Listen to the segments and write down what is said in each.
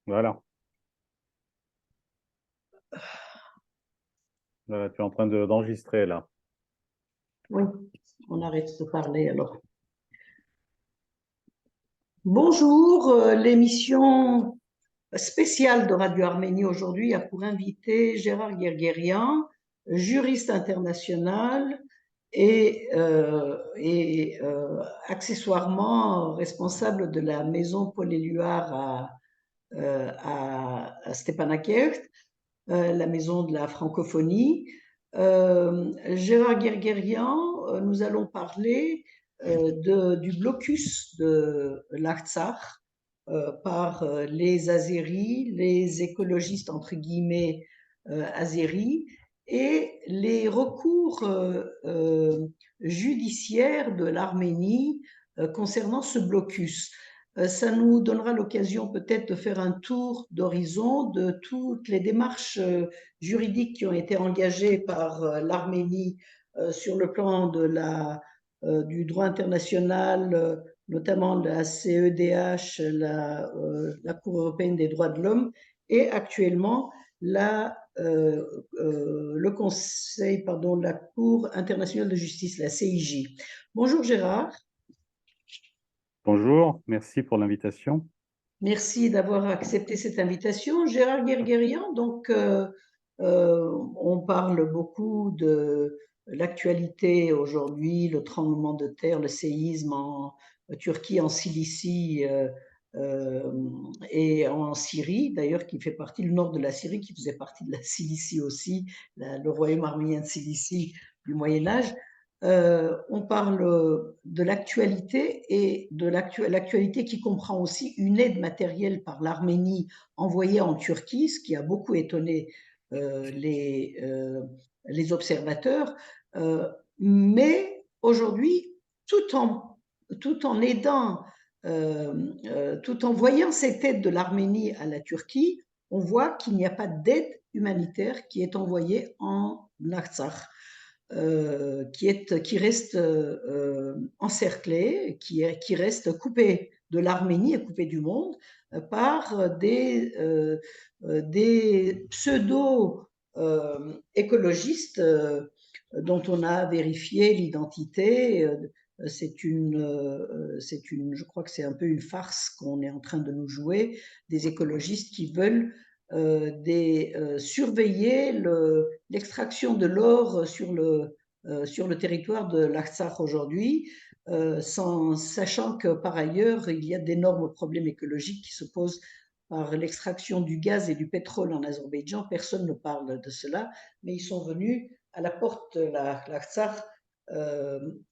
Voilà. Voilà, tu es en train d'enregistrer là. Oui, on arrête de parler alors. Bonjour, l'émission spéciale de Radio Arménie aujourd'hui a pour invité Gérard Guerguerian, juriste international et accessoirement responsable de la maison Paul Éluard à Stepanakert, la maison de la francophonie. Gérard Guerguerian, nous allons parler du blocus de l'Artsakh par les Azéris, les écologistes entre guillemets azéris, et les recours judiciaires de l'Arménie concernant ce blocus. Ça nous donnera l'occasion peut-être de faire un tour d'horizon de toutes les démarches juridiques qui ont été engagées par l'Arménie sur le plan du droit international, notamment la CEDH, la Cour européenne des droits de l'homme, et actuellement le Conseil, pardon, la Cour internationale de justice, la CIJ. Bonjour Gérard. Bonjour, merci pour l'invitation. Merci d'avoir accepté cette invitation. Gérard Guerguerian, donc on parle beaucoup de l'actualité aujourd'hui, le tremblement de terre, le séisme en Turquie, en Cilicie et en Syrie, d'ailleurs qui fait partie, le nord de la Syrie qui faisait partie de la Cilicie aussi, le royaume arménien de Cilicie du Moyen Âge. On parle de l'actualité et de l'actualité qui comprend aussi une aide matérielle par l'Arménie envoyée en Turquie, ce qui a beaucoup étonné les observateurs. Mais aujourd'hui, tout en aidant, tout en voyant cette aide de l'Arménie à la Turquie, on voit qu'il n'y a pas d'aide humanitaire qui est envoyée en Artsakh. Qui reste encerclé, qui reste coupé de l'Arménie et coupé du monde par des pseudo-écologistes dont on a vérifié l'identité. Je crois que c'est un peu une farce qu'on est en train de nous jouer, des écologistes qui veulent surveiller l'extraction de l'or sur le territoire de l'Artsakh aujourd'hui, sachant que par ailleurs, il y a d'énormes problèmes écologiques qui se posent par l'extraction du gaz et du pétrole en Azerbaïdjan. Personne ne parle de cela, mais ils sont venus à la porte de l'Artsakh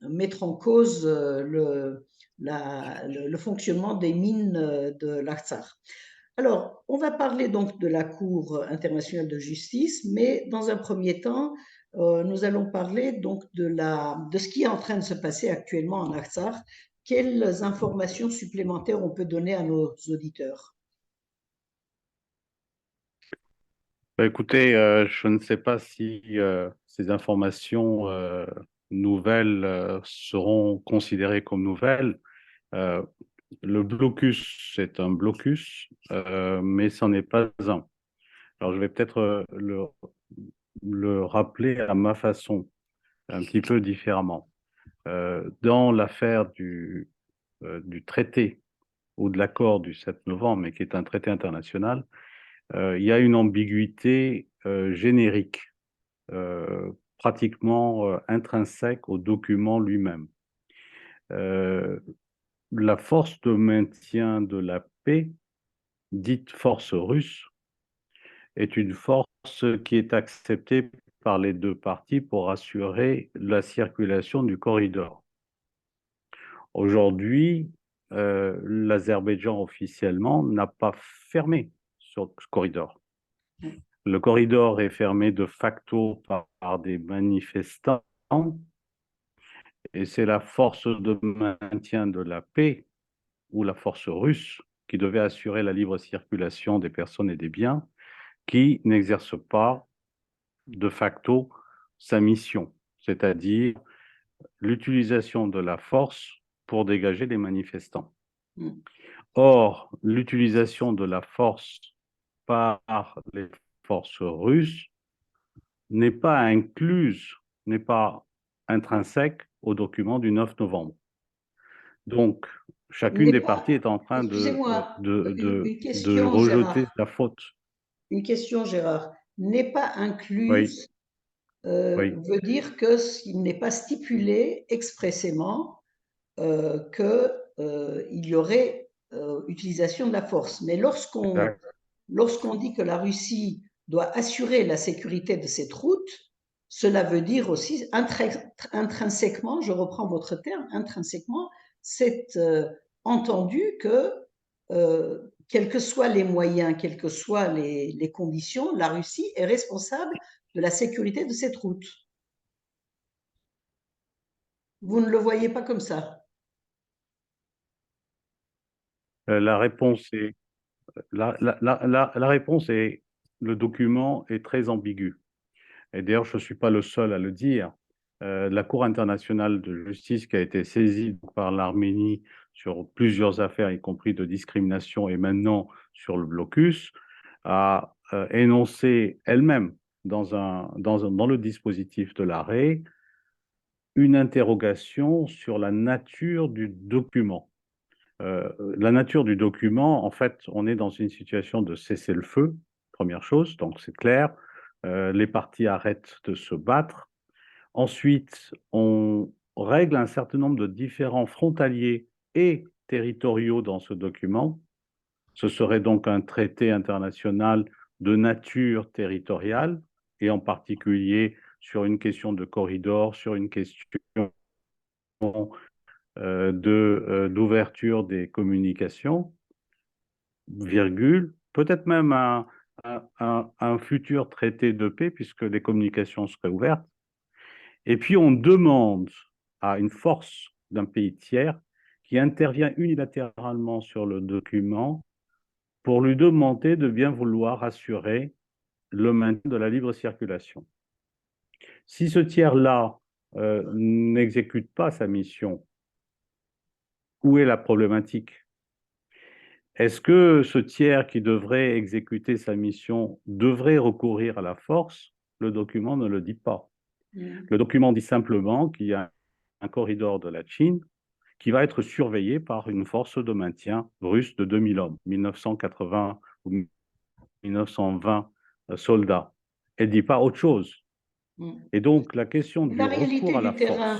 mettre en cause le fonctionnement des mines de l'Artsakh. Alors, on va parler donc de la Cour internationale de justice, mais dans un premier temps, nous allons parler donc de ce qui est en train de se passer actuellement en Artsakh. Quelles informations supplémentaires on peut donner à nos auditeurs? Écoutez, je ne sais pas si ces informations nouvelles seront considérées comme nouvelles. Euh, le blocus, c'est un blocus, mais ce n'est pas un. Alors, je vais peut-être le rappeler à ma façon, un petit peu différemment. Dans l'affaire du traité ou de l'accord du 7 novembre, mais qui est un traité international, il y a une ambiguïté générique, pratiquement intrinsèque au document lui-même. La force de maintien de la paix, dite force russe, est une force qui est acceptée par les deux parties pour assurer la circulation du corridor. Aujourd'hui, l'Azerbaïdjan officiellement n'a pas fermé ce corridor. Le corridor est fermé de facto par des manifestants et c'est la force de maintien de la paix ou la force russe qui devait assurer la libre circulation des personnes et des biens qui n'exerce pas de facto sa mission, c'est-à-dire l'utilisation de la force pour dégager les manifestants. Or, l'utilisation de la force par les forces russes n'est pas incluse, n'est pas intrinsèque au document du 9 novembre. Donc, chacune N'est des parties pas, est en train excusez-moi, une de question, rejeter Gérard. la faute. Une question, Gérard. N'est pas Oui, incluse oui, veut dire que s'il n'est pas stipulé expressément qu'il y aurait utilisation de la force. Mais lorsqu'on dit que la Russie doit assurer la sécurité de cette route, cela veut dire aussi intrinsèquement, je reprends votre terme, intrinsèquement, c'est entendu que quels que soient les moyens, quelles que soient les conditions, la Russie est responsable de la sécurité de cette route. Vous ne le voyez pas comme ça? la réponse est, la réponse est, le document est très ambigu. Et d'ailleurs, je ne suis pas le seul à le dire. La Cour internationale de justice qui a été saisie par l'Arménie sur plusieurs affaires, y compris de discrimination et maintenant sur le blocus, a énoncé elle-même dans le dispositif de l'arrêt une interrogation sur la nature du document. La nature du document, en fait, on est dans une situation de cessez-le-feu, première chose, donc c'est clair. Les parties arrêtent de se battre. Ensuite, on règle un certain nombre de différends frontaliers et territoriaux dans ce document. Ce serait donc un traité international de nature territoriale et en particulier sur une question de corridor, sur une question d'ouverture des communications, virgule, peut-être même un futur traité de paix puisque les communications seraient ouvertes. Et puis on demande à une force d'un pays tiers qui intervient unilatéralement sur le document pour lui demander de bien vouloir assurer le maintien de la libre circulation. Si ce tiers-là n'exécute pas sa mission, où est la problématique? Est-ce que ce tiers qui devrait exécuter sa mission devrait recourir à la force? Le document ne le dit pas. Le document dit simplement qu'il y a un corridor de la Chine qui va être surveillé par une force de maintien russe de 2000 hommes, 1980 ou 1920 soldats. Elle ne dit pas autre chose. Et donc, la question du La réalité recours à la du terrain,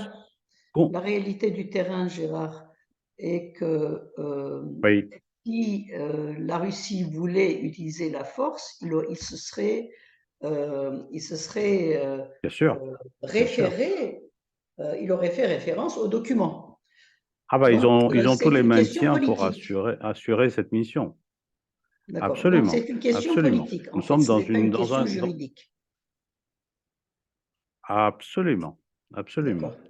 force. la réalité du terrain, Gérard, est que Oui, si la Russie voulait utiliser la force, il se serait bien sûr, bien sûr. référé, il aurait fait référence au document. Ah bah, Donc, ils ont tous c'est les une question maintiens pour politique. assurer cette mission. D'accord. Donc, Absolument, c'est une question absolument. politique. En Nous fait, sommes ce n'est pas une question dans, juridique. absolument, absolument. D'accord.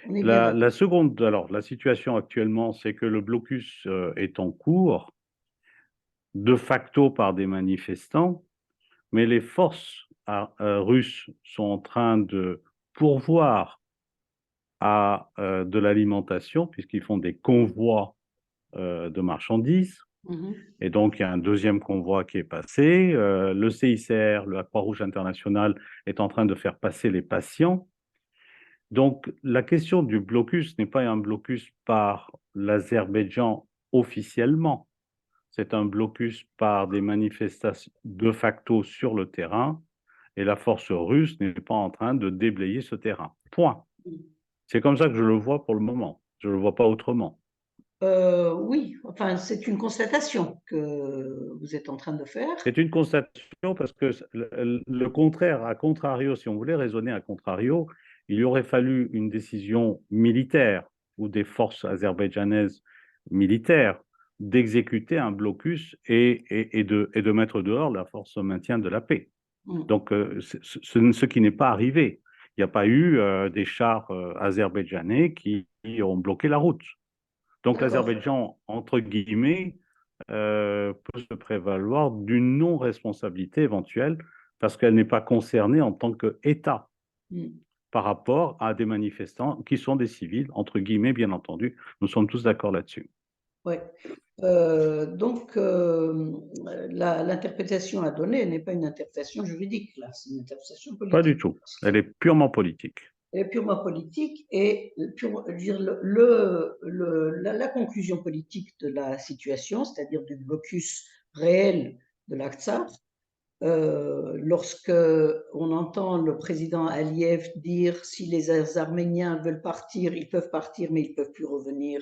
On est bien La d'accord. seconde, alors, la situation actuellement, c'est que le blocus est en cours, de facto par des manifestants, mais les forces russes sont en train de pourvoir à de l'alimentation, puisqu'ils font des convois de marchandises. Mhm. Et donc, il y a un deuxième convoi qui est passé. Le CICR, la Croix-Rouge internationale, est en train de faire passer les patients. Donc, la question du blocus n'est pas un blocus par l'Azerbaïdjan officiellement, c'est un blocus par des manifestations de facto sur le terrain, et la force russe n'est pas en train de déblayer ce terrain. Point. C'est comme ça que je le vois pour le moment. Je ne le vois pas autrement. Oui, enfin, c'est une constatation que vous êtes en train de faire. C'est une constatation parce que le contraire, à contrario, si on voulait raisonner à contrario, il y aurait fallu une décision militaire ou des forces azerbaïdjanaises militaires d'exécuter un blocus et de mettre dehors la force de maintien de la paix. Mm. Donc, ce qui n'est pas arrivé. Il n'y a pas eu des chars azerbaïdjanais qui ont bloqué la route. Donc, D'accord. l'Azerbaïdjan, entre guillemets, peut se prévaloir d'une non-responsabilité éventuelle parce qu'elle n'est pas concernée en tant qu'État Mm. par rapport à des manifestants qui sont des civils, entre guillemets, bien entendu. Nous sommes tous d'accord là-dessus. Ouais. Donc, l'interprétation à donner n'est pas une interprétation juridique, là, c'est une interprétation Pas du politique. tout. Elle est purement politique. Elle est purement politique et je veux dire, la conclusion politique de la situation, c'est-à-dire du blocus réel de l'Artsakh, lorsque on entend le président Aliyev dire si les Arméniens veulent partir, ils peuvent partir, mais ils ne peuvent plus revenir,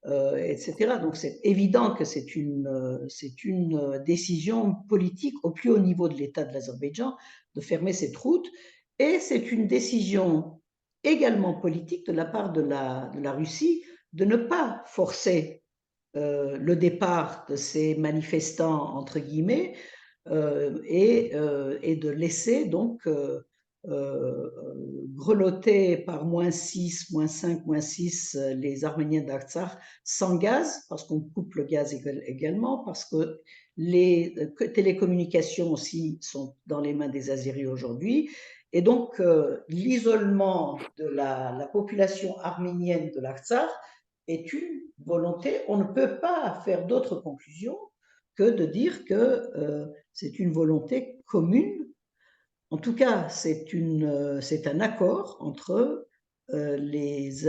etc. Donc c'est évident que c'est une décision politique au plus haut niveau de l'État de l'Azerbaïdjan de fermer cette route, et c'est une décision également politique de la part de la Russie de ne pas forcer le départ de ces manifestants, entre guillemets, et de laisser donc euh, grelotter par -6, -5, -6 les Arméniens d'Artsakh sans gaz, parce qu'on coupe le gaz également, parce que les télécommunications aussi sont dans les mains des Azéris aujourd'hui. Et donc, l'isolement de la population arménienne de l'Artsakh est une volonté. On ne peut pas faire d'autre conclusion que de dire que c'est une volonté commune. En tout cas, c'est un accord entre les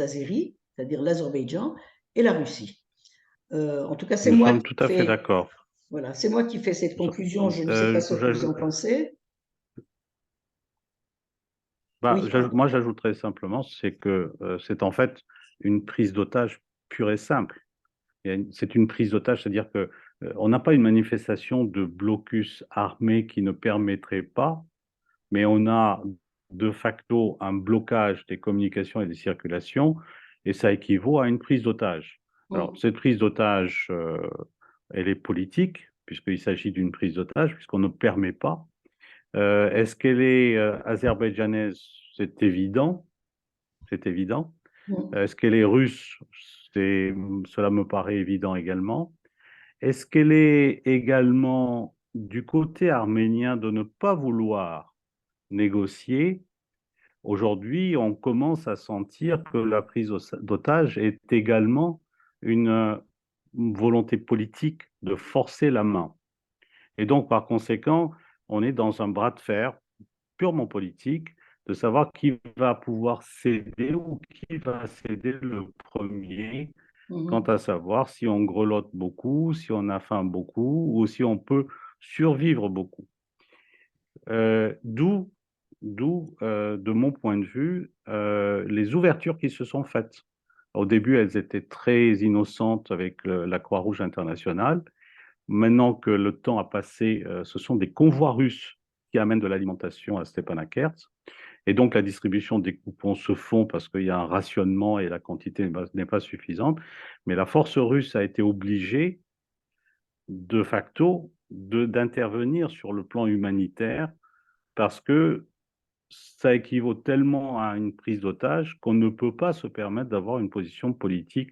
Azéris, c'est-à-dire l'Azerbaïdjan, et la Russie. En tout cas, c'est Nous moi sommes qui tout à fait fais, d'accord. voilà, c'est moi qui fais cette conclusion. Je ne sais pas ce que vous en pensez. Bah, Oui. moi, j'ajouterais simplement, c'est que c'est en fait une prise d'otage pure et simple. C'est une prise d'otage, c'est-à-dire que on n'a pas une manifestation de blocus armé qui ne permettrait pas, mais on a de facto un blocage des communications et des circulations, et ça équivaut à une prise d'otage. Alors, cette prise d'otage, elle est politique, puisqu'il s'agit d'une prise d'otage, puisqu'on ne permet pas. Est-ce qu'elle est azerbaïdjanaise? C'est évident, c'est évident. Est-ce qu'elle est russe? Cela me paraît évident également. Est-ce qu'elle est également du côté arménien de ne pas vouloir négocier? Aujourd'hui, on commence à sentir que la prise d'otage est également une volonté politique de forcer la main. Et donc, par conséquent, on est dans un bras de fer purement politique de savoir qui va pouvoir céder ou qui va céder le premier, quant à savoir si on grelotte beaucoup, si on a faim beaucoup ou si on peut survivre beaucoup. D'où, de mon point de vue, les ouvertures qui se sont faites. Au début, elles étaient très innocentes avec la Croix-Rouge internationale. Maintenant que le temps a passé, ce sont des convois russes qui amènent de l'alimentation à Stepanakert. Et donc, la distribution des coupons se font parce qu'il y a un rationnement et la quantité n'est pas suffisante. Mais la force russe a été obligée, de facto, d'intervenir sur le plan humanitaire parce que ça équivaut tellement à une prise d'otage qu'on ne peut pas se permettre d'avoir une position politique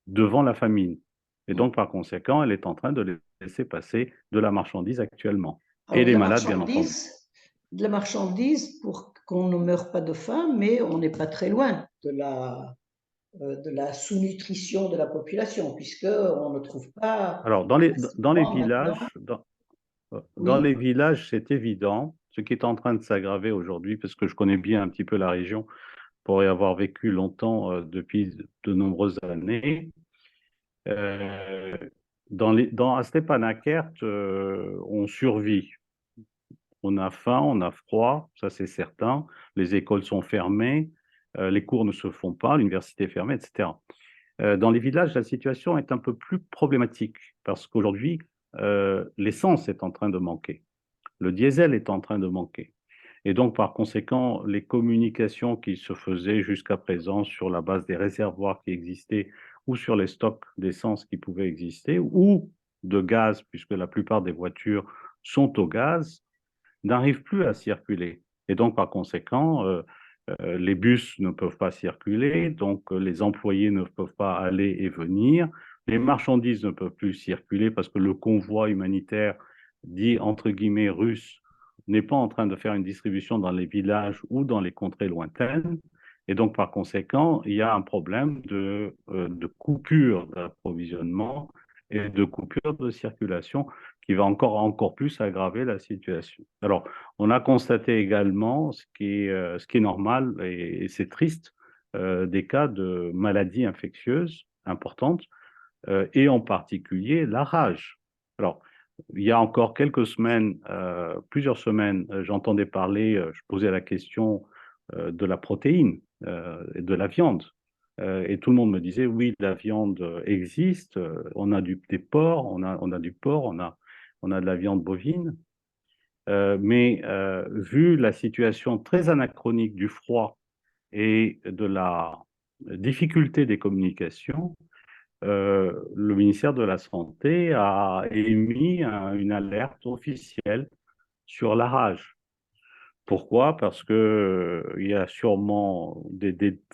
devant la famine. Et donc, par conséquent, elle est en train de laisser passer de la marchandise actuellement. Alors, Et les malades, bien entendu. de la marchandise pour qu'on ne meure pas de faim, mais on n'est pas très loin de la sous-nutrition de la population, puisqu'on ne trouve pas Alors, dans les facilement maintenant. villages, dans Oui, les villages, c'est évident. Ce qui est en train de s'aggraver aujourd'hui, parce que je connais bien un petit peu la région pour y avoir vécu longtemps depuis de nombreuses années. Euh, à Stepanakert, on survit. On a faim, on a froid, ça c'est certain. Les écoles sont fermées, les cours ne se font pas, l'université est fermée, etc. Dans les villages, la situation est un peu plus problématique parce qu'aujourd'hui, l'essence est en train de manquer. Le diesel est en train de manquer. Et donc, par conséquent, les communications qui se faisaient jusqu'à présent sur la base des réservoirs qui existaient ou sur les stocks d'essence qui pouvaient exister ou de gaz, puisque la plupart des voitures sont au gaz, n'arrivent plus à circuler. Et donc, par conséquent, les bus ne peuvent pas circuler, donc les employés ne peuvent pas aller et venir, les marchandises ne peuvent plus circuler parce que le convoi humanitaire dit entre guillemets russe n'est pas en train de faire une distribution dans les villages ou dans les contrées lointaines. Et donc, par conséquent, il y a un problème de coupure d'approvisionnement et de coupure de circulation qui va encore plus aggraver la situation. Alors, on a constaté également ce qui est normal et c'est triste, des cas de maladies infectieuses importantes et en particulier la rage. Alors, il y a encore quelques semaines, plusieurs semaines, j'entendais parler, je posais la question de la protéine et de la viande. Et tout le monde me disait, oui, la viande existe, on a des porcs, on a du porc, on a de la viande bovine. Mais vu la situation très anachronique du froid et de la difficulté des communications, le ministère de la Santé a émis une alerte officielle sur la rage. Pourquoi? Parce que il y a sûrement des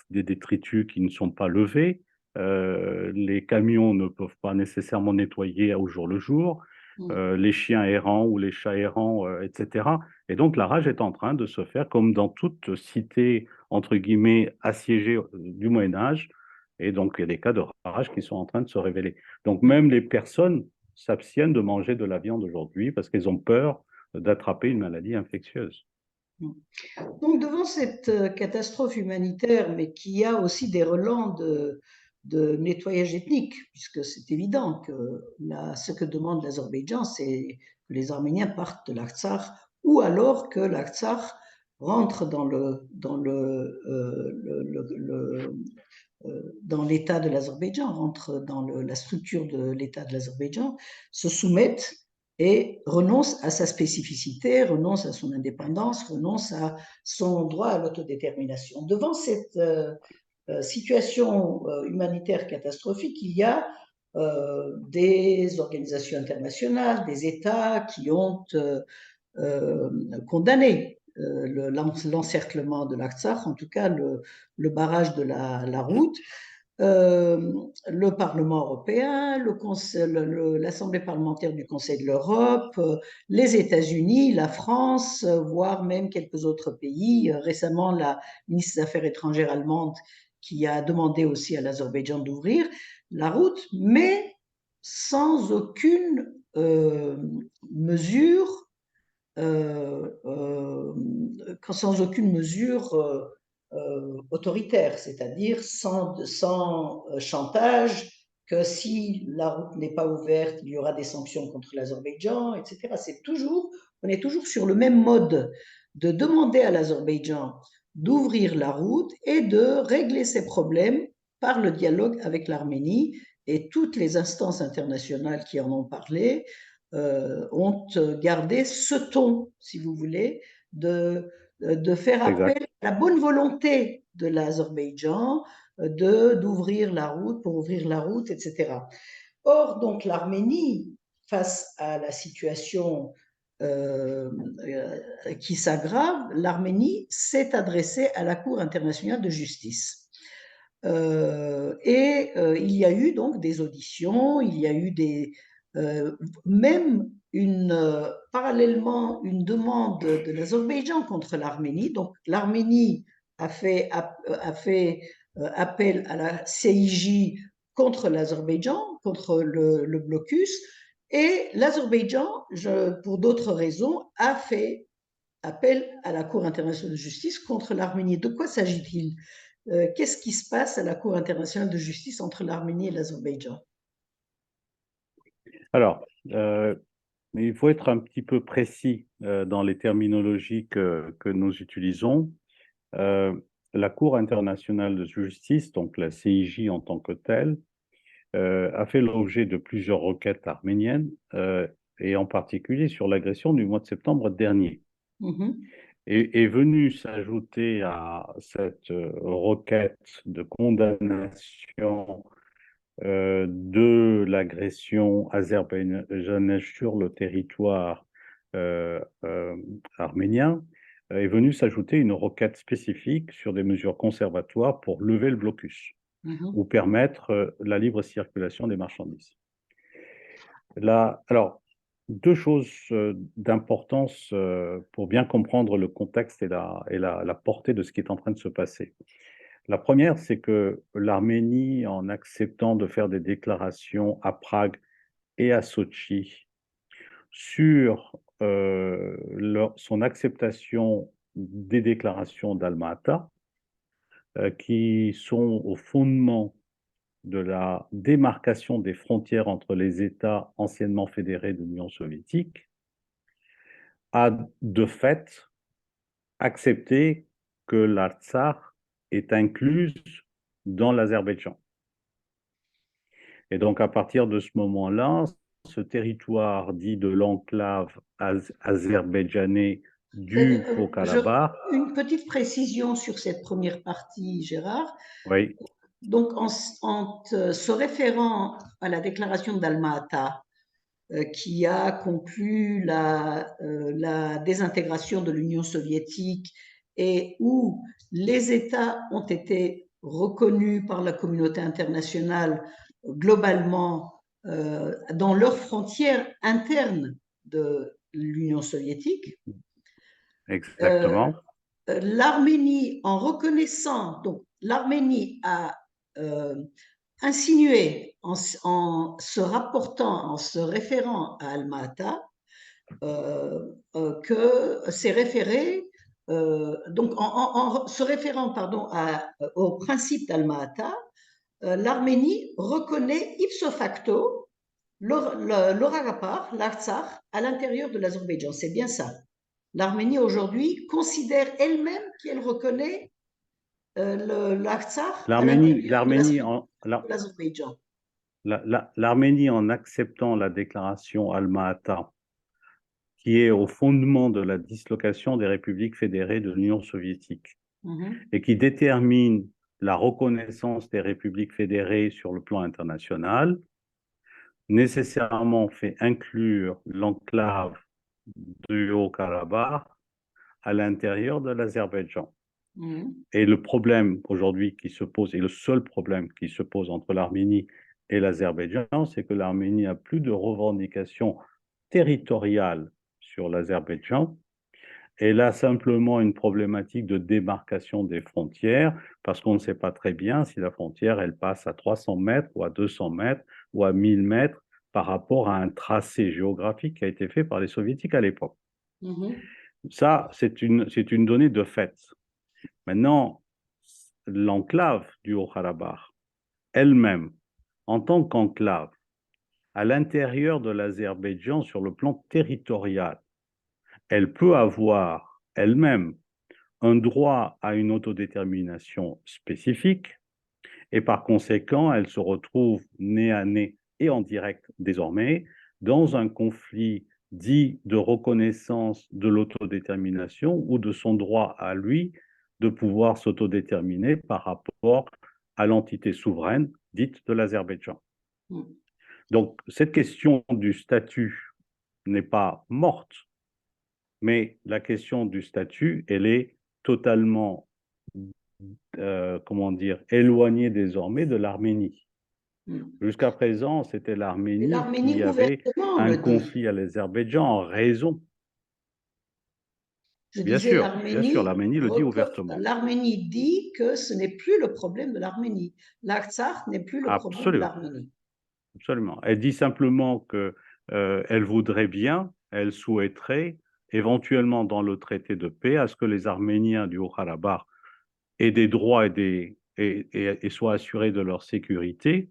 détritus qui ne sont pas levés. Les camions ne peuvent pas nécessairement nettoyer au jour le jour. Les chiens errants ou les chats errants, etc. Et donc la rage est en train de se faire comme dans toute cité, entre guillemets, assiégée du Moyen Âge. Et donc il y a des cas de rage qui sont en train de se révéler. Donc même les personnes s'abstiennent de manger de la viande aujourd'hui parce qu'elles ont peur d'attraper une maladie infectieuse. Donc, devant cette catastrophe humanitaire, mais qui a aussi des relents de nettoyage ethnique, puisque c'est évident que ce que demande l'Azerbaïdjan, c'est que les Arméniens partent de l'Artsakh, ou alors que l'Artsakh rentre dans l'État de l'Azerbaïdjan, rentre dans la structure de l'État de l'Azerbaïdjan, se soumettent et renonce à sa spécificité, renonce à son indépendance, renonce à son droit à l'autodétermination. Devant cette situation humanitaire catastrophique, il y a des organisations internationales, des États qui ont condamné l'encerclement de l'Artsakh, en tout cas le barrage de la route. Le Parlement européen, l'Assemblée parlementaire du Conseil de l'Europe, les États-Unis, la France, voire même quelques autres pays. Récemment, la ministre des Affaires étrangères allemande qui a demandé aussi à l'Azerbaïdjan d'ouvrir la route, mais sans aucune mesure sans aucune mesure autoritaire, c'est-à-dire sans chantage, que si la route n'est pas ouverte, il y aura des sanctions contre l'Azerbaïdjan, etc. On est toujours sur le même mode de demander à l'Azerbaïdjan d'ouvrir la route et de régler ses problèmes par le dialogue avec l'Arménie, et toutes les instances internationales qui en ont parlé ont gardé ce ton, si vous voulez, de faire appel Exact. à la bonne volonté de l'Azerbaïdjan d'ouvrir la route, pour ouvrir la route, etc. Or, donc, l'Arménie, face à la situation qui s'aggrave, l'Arménie s'est adressée à la Cour internationale de justice. Il y a eu donc des auditions, il y a eu même parallèlement une demande de l'Azerbaïdjan contre l'Arménie. Donc l'Arménie a fait appel à la CIJ contre l'Azerbaïdjan, contre le blocus, et l'Azerbaïdjan, pour d'autres raisons, a fait appel à la Cour internationale de justice contre l'Arménie. De quoi s'agit-il? Qu'est-ce qui se passe à la Cour internationale de justice entre l'Arménie et l'Azerbaïdjan? Alors, il faut être un petit peu précis dans les terminologies que nous utilisons. Euh, la Cour internationale de justice, donc la CIJ en tant que telle, a fait l'objet de plusieurs requêtes arméniennes, et en particulier sur l'agression du mois de septembre dernier. Mhm. Est venu s'ajouter à cette requête de condamnation de l'agression azerbaïdjanaise sur le territoire arménien, est venue s'ajouter une requête spécifique sur des mesures conservatoires pour lever le blocus ou Mhm. permettre la libre circulation des marchandises. Là, alors, deux choses d'importance pour bien comprendre le contexte et la portée de ce qui est en train de se passer. La première, c'est que l'Arménie, en acceptant de faire des déclarations à Prague et à Sotchi sur son acceptation des déclarations d'Alma-Ata, qui sont au fondement de la démarcation des frontières entre les États anciennement fédérés de l'Union soviétique, a de fait accepté que l'Artsakh est incluse dans l'Azerbaïdjan. Et donc, à partir de ce moment-là, ce territoire dit de l'enclave azerbaïdjanais du Haut-Karabakh. Une petite précision sur cette première partie, Gérard. Oui. Donc, en se référant à la déclaration d'Alma-Ata, qui a conclu la désintégration de l'Union soviétique et où les États ont été reconnus par la communauté internationale globalement dans leurs frontières internes de l'Union soviétique. Exactement. L'Arménie, en reconnaissant, donc l'Arménie a insinué en se rapportant, en se référant à Alma-Ata, que c'est référé, donc en se référant pardon, au principe d'Alma-Ata, l'Arménie reconnaît ipso facto l'Artsakh, l'Artsakh, à l'intérieur de l'Azerbaïdjan. C'est bien ça. L'Arménie aujourd'hui considère elle-même qu'elle reconnaît l'Artsakh à l'intérieur de l'Azerbaïdjan. L'Arménie, en acceptant la déclaration Alma-Ata, qui est au fondement de la dislocation des républiques fédérées de l'Union soviétique, et qui détermine la reconnaissance des républiques fédérées sur le plan international, nécessairement fait inclure l'enclave du Haut-Karabakh à l'intérieur de l'Azerbaïdjan. Et le problème aujourd'hui qui se pose, et le seul problème qui se pose entre l'Arménie et l'Azerbaïdjan, c'est que l'Arménie n'a plus de revendications territoriales sur l'Azerbaïdjan. Elle a simplement une problématique de démarcation des frontières, parce qu'on ne sait pas très bien si la frontière, elle passe à 300 mètres ou à 200 mètres ou à 1000 mètres par rapport à un tracé géographique qui a été fait par les soviétiques à l'époque. Ça, c'est une donnée de fait. Maintenant, l'enclave du Haut-Karabakh, elle-même, en tant qu'enclave, à l'intérieur de l'Azerbaïdjan sur le plan territorial, elle peut avoir elle-même un droit à une autodétermination spécifique et par conséquent, elle se retrouve nez à nez et en direct désormais dans un conflit dit de reconnaissance de l'autodétermination ou de son droit à lui de pouvoir s'autodéterminer par rapport à l'entité souveraine dite de l'Azerbaïdjan. Donc, cette question du statut n'est pas morte, mais la question du statut, elle est totalement, éloignée désormais de l'Arménie. Jusqu'à présent, c'était l'Arménie qui avait un conflit à l'Azerbaïdjan en raison. Bien sûr, l'Arménie le dit ouvertement. L'Arménie dit que ce n'est plus le problème de l'Arménie. L'Artsakh n'est plus le problème de l'Arménie. Absolument. Elle dit simplement qu'elle voudrait bien, elle souhaiterait éventuellement dans le traité de paix à ce que les Arméniens du Haut-Karabakh aient des droits et soient assurés de leur sécurité.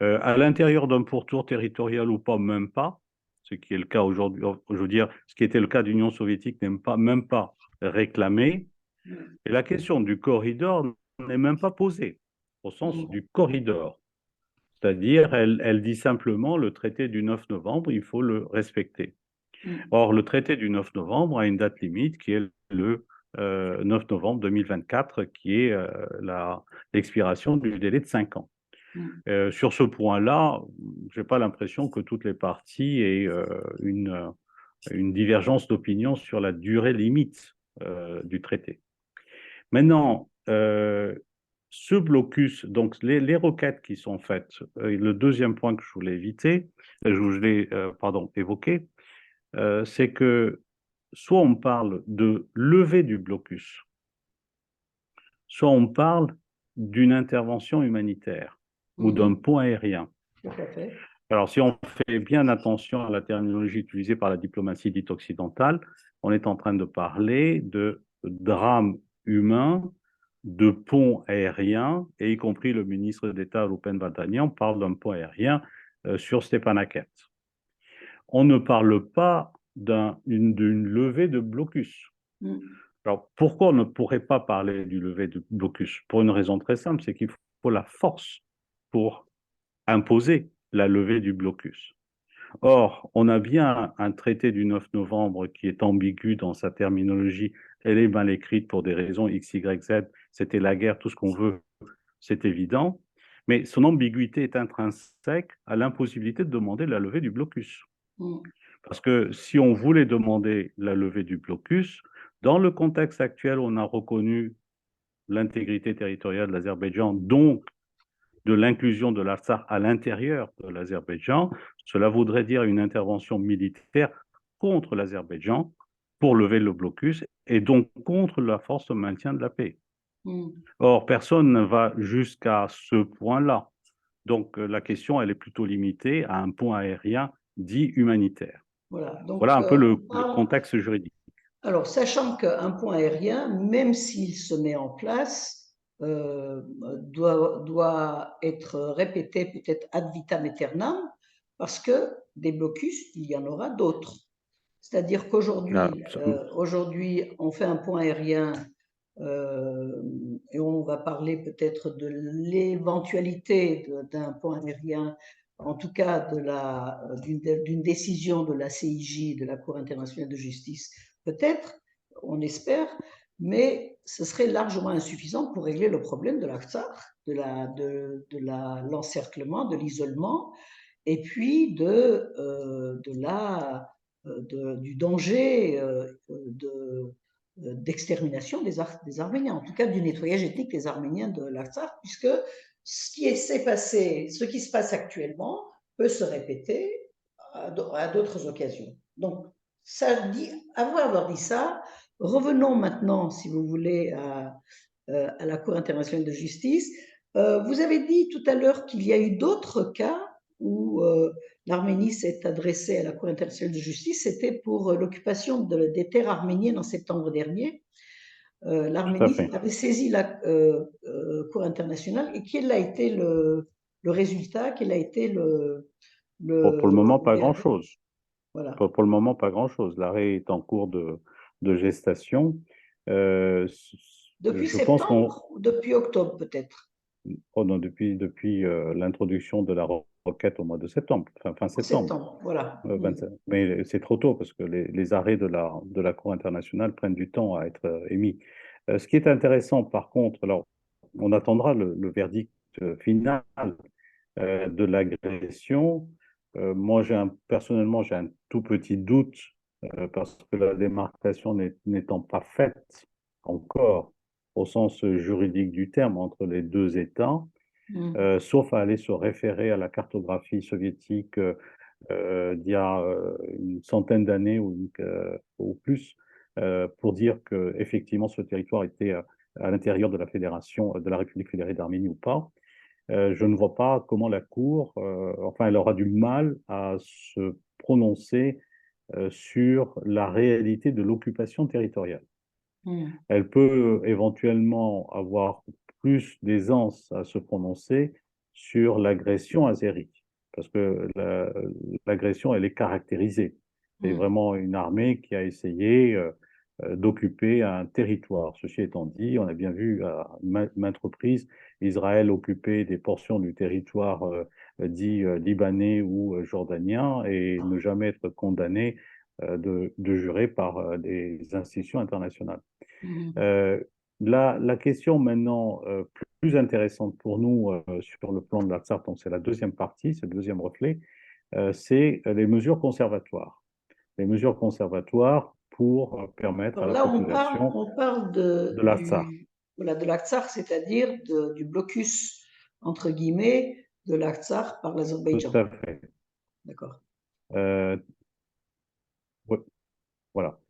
À l'intérieur d'un pourtour territorial ou pas, même pas, ce qui est le cas aujourd'hui, je veux dire, ce qui était le cas de l'Union soviétique n'est même pas réclamé. Et la question du corridor n'est même pas posée, au sens du corridor. C'est-à-dire, elle dit simplement le traité du 9 novembre, il faut le respecter. Or, le traité du 9 novembre a une date limite qui est le 9 novembre 2024, qui est l'expiration du délai de 5 ans. Sur ce point-là, je n'ai pas l'impression que toutes les parties aient une divergence d'opinion sur la durée limite du traité. Maintenant, ce blocus, donc les requêtes qui sont faites, le deuxième point que je voulais évoquer, c'est que soit on parle de levée du blocus, soit on parle d'une intervention humanitaire ou d'un pont aérien. Tout à fait. Alors, si on fait bien attention à la terminologie utilisée par la diplomatie dite occidentale, on est en train de parler de drame humain, de pont aérien, et y compris le ministre d'État Rupen Vatanian parle d'un pont aérien sur Stepanakert. On ne parle pas d'une levée de blocus. Alors, pourquoi on ne pourrait pas parler du levée de blocus? Pour une raison très simple, c'est qu'il faut la force pour imposer la levée du blocus. Or, on a bien un traité du 9 novembre qui est ambigu dans sa terminologie. Elle est mal écrite pour des raisons X, Y, Z. C'était la guerre, tout ce qu'on veut, c'est évident. Mais son ambiguïté est intrinsèque à l'impossibilité de demander la levée du blocus. Parce que si on voulait demander la levée du blocus, dans le contexte actuel, on a reconnu l'intégrité territoriale de l'Azerbaïdjan, donc de l'inclusion de l'Artsakh à l'intérieur de l'Azerbaïdjan. Cela voudrait dire une intervention militaire contre l'Azerbaïdjan pour lever le blocus et donc contre la force de maintien de la paix. Or, personne ne va jusqu'à ce point-là. Donc, la question, elle est plutôt limitée à un pont aérien dit humanitaire. Voilà, donc, voilà un peu le contexte juridique. Alors, sachant qu'un pont aérien, même s'il se met en place, doit être répété peut-être ad vitam aeternam, parce que des blocus, il y en aura d'autres. C'est-à-dire qu'aujourd'hui, aujourd'hui, on fait un pont aérien et on va parler peut-être de l'éventualité d'un pont aérien, en tout cas d'une décision de la CIJ, de la Cour internationale de justice, peut-être, on espère, mais ce serait largement insuffisant pour régler le problème de l'Artsakh, l'encerclement, de l'isolement, et puis du danger d'extermination des Arméniens, en tout cas du nettoyage ethnique des Arméniens de l'Artsakh, puisque ce qui se passe actuellement peut se répéter à d'autres occasions. Donc, après avoir dit ça, revenons maintenant, si vous voulez, à la Cour internationale de justice. Vous avez dit tout à l'heure qu'il y a eu d'autres cas où l'Arménie s'est adressée à la Cour internationale de justice. C'était pour l'occupation des terres arméniennes en septembre dernier. L'Arménie avait saisi la Cour internationale. Et quel a été le résultat? Quel a été pour le moment, pas grand-chose. Voilà. Pour le moment, pas grand-chose. L'arrêt est en cours de gestation. Depuis septembre ou depuis octobre, peut-être? Oh non, depuis l'introduction de la requête au mois de septembre, fin septembre. Voilà. Mais c'est trop tôt parce que les arrêts de la Cour internationale prennent du temps à être émis. Ce qui est intéressant, par contre, alors, on attendra le verdict final de l'agression. Moi, personnellement, j'ai un tout petit doute parce que la démarcation n'étant pas faite encore au sens juridique du terme entre les deux États, sauf à aller se référer à la cartographie soviétique d'il y a une centaine d'années ou plus, pour dire qu'effectivement ce territoire était à l'intérieur de la fédération, de la République fédérée d'Arménie ou pas. Je ne vois pas comment la Cour, enfin, elle aura du mal à se prononcer sur la réalité de l'occupation territoriale. Elle peut éventuellement avoir plus d'aisance à se prononcer sur l'agression azérie, parce que l'agression, elle est caractérisée. C'est vraiment une armée qui a essayé d'occuper un territoire. Ceci étant dit, on a bien vu à maintes reprises Israël occuper des portions du territoire dit libanais ou jordanien et ne jamais être condamné de jurer par des institutions internationales. La question maintenant plus intéressante pour nous sur le plan de l'Artsakh, donc c'est la deuxième partie, c'est le deuxième reflet, c'est les mesures conservatoires. Les mesures conservatoires pour permettre à la population on parle de l'Artsakh. Voilà, de l'Artsakh, c'est-à-dire du blocus, entre guillemets, de l'Artsakh par l'Azerbaïdjan. Tout à fait. D'accord. Ouais, voilà.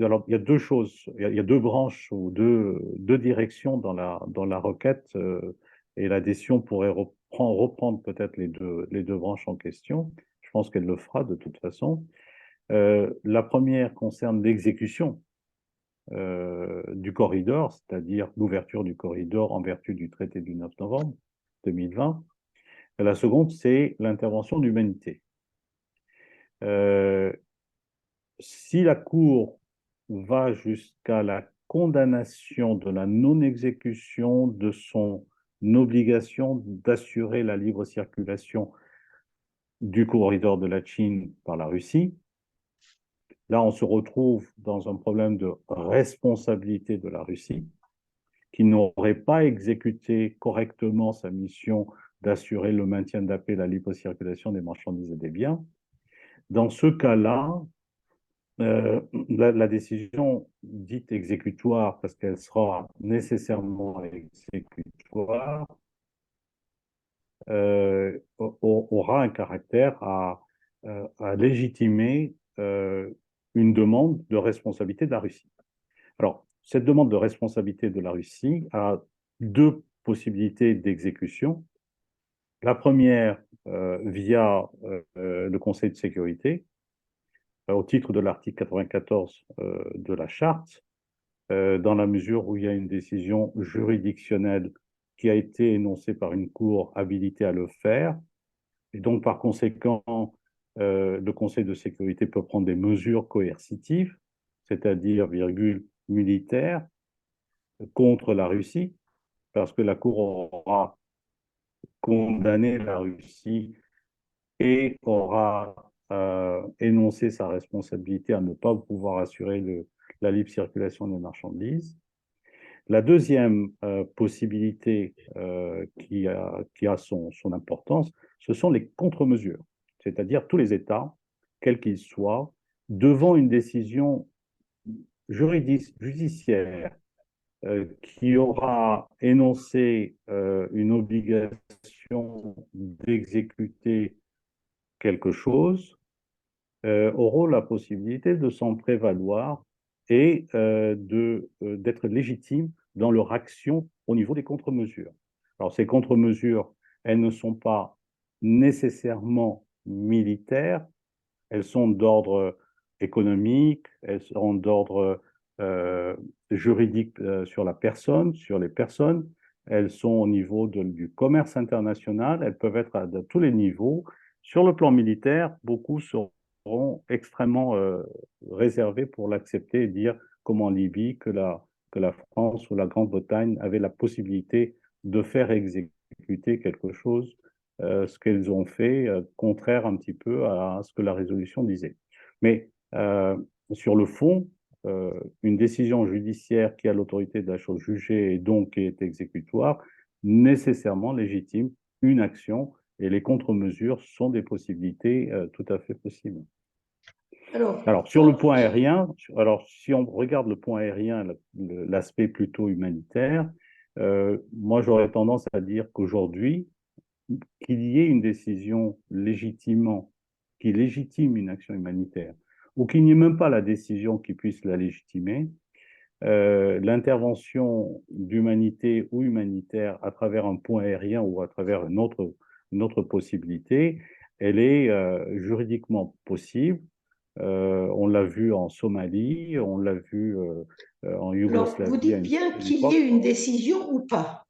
alors, il y a deux choses, il y a deux branches ou deux directions dans la requête, et la décision pourrait reprendre peut-être les deux branches en question. Je pense qu'elle le fera de toute façon. La première concerne l'exécution du corridor, c'est-à-dire l'ouverture du corridor en vertu du traité du 9 novembre 2020. Et la seconde, c'est l'intervention d'humanité. Si la Cour va jusqu'à la condamnation de la non-exécution de son obligation d'assurer la libre circulation du corridor de la Chine par la Russie, là, on se retrouve dans un problème de responsabilité de la Russie, qui n'aurait pas exécuté correctement sa mission d'assurer le maintien de la paix et la libre circulation des marchandises et des biens. Dans ce cas-là, la décision dite exécutoire, parce qu'elle sera nécessairement exécutoire, aura un caractère à légitimer une demande de responsabilité de la Russie. Alors, cette demande de responsabilité de la Russie a deux possibilités d'exécution. La première, via le Conseil de sécurité, au titre de l'article 94 de la Charte, dans la mesure où il y a une décision juridictionnelle qui a été énoncée par une cour habilitée à le faire. Et donc, par conséquent, le Conseil de sécurité peut prendre des mesures coercitives, c'est-à-dire, virgule, militaires, contre la Russie, parce que la Cour aura condamné la Russie et aura énoncé sa responsabilité à ne pas pouvoir assurer la libre circulation des marchandises. La deuxième possibilité qui a son importance, ce sont les contre-mesures, c'est-à-dire tous les États, quels qu'ils soient, devant une décision judiciaire qui aura énoncé une obligation d'exécuter quelque chose, auront la possibilité de s'en prévaloir et d'être légitimes dans leur action au niveau des contre-mesures. Alors, ces contre-mesures, elles ne sont pas nécessairement militaires, elles sont d'ordre économique, elles sont d'ordre juridique sur la personne, sur les personnes, elles sont au niveau du commerce international, elles peuvent être à tous les niveaux. Sur le plan militaire, beaucoup seront extrêmement réservés pour l'accepter et dire, comme en Libye, que la France ou la Grande-Bretagne avaient la possibilité de faire exécuter quelque chose, ce qu'elles ont fait, contraire un petit peu à ce que la résolution disait. Mais sur le fond, une décision judiciaire qui a l'autorité de la chose jugée et donc qui est exécutoire, nécessairement légitime une action et les contre-mesures sont des possibilités tout à fait possibles. Alors, sur le point aérien, alors, si on regarde le point aérien, l'aspect plutôt humanitaire, moi j'aurais tendance à dire qu'aujourd'hui, qu'il y ait une décision légitimement, qui légitime une action humanitaire, ou qu'il n'y ait même pas la décision qui puisse la légitimer, l'intervention d'humanité ou humanitaire à travers un point aérien ou à travers une autre possibilité, elle est juridiquement possible. On l'a vu en Somalie, on l'a vu en Yougoslavie. Alors, vous dites bien qu'il y ait une décision ou pas.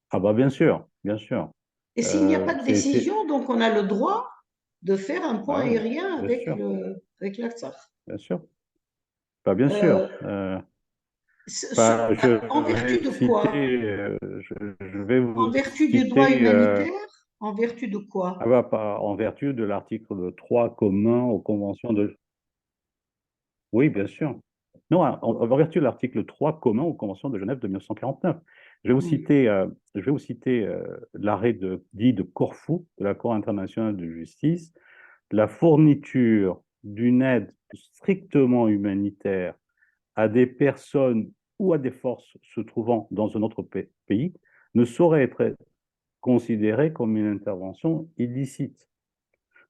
Ah bah bien sûr, bien sûr. Et s'il n'y a pas de décision, donc on a le droit de faire un point Ah oui, aérien avec l'Artsakh. bien sûr. Pas bien sûr. En vertu de quoi? Je vais En vous vertu du droit citer, humanitaire? En vertu de quoi? en vertu de l'article 3 commun aux conventions de... Oui, bien sûr. Non, en vertu de l'article 3 commun aux conventions de Genève de 1949. Je vais vous citer, l'arrêt dit de Corfou, de la Cour internationale de justice. La fourniture d'une aide strictement humanitaire à des personnes ou à des forces se trouvant dans un autre pays ne saurait être considérée comme une intervention illicite.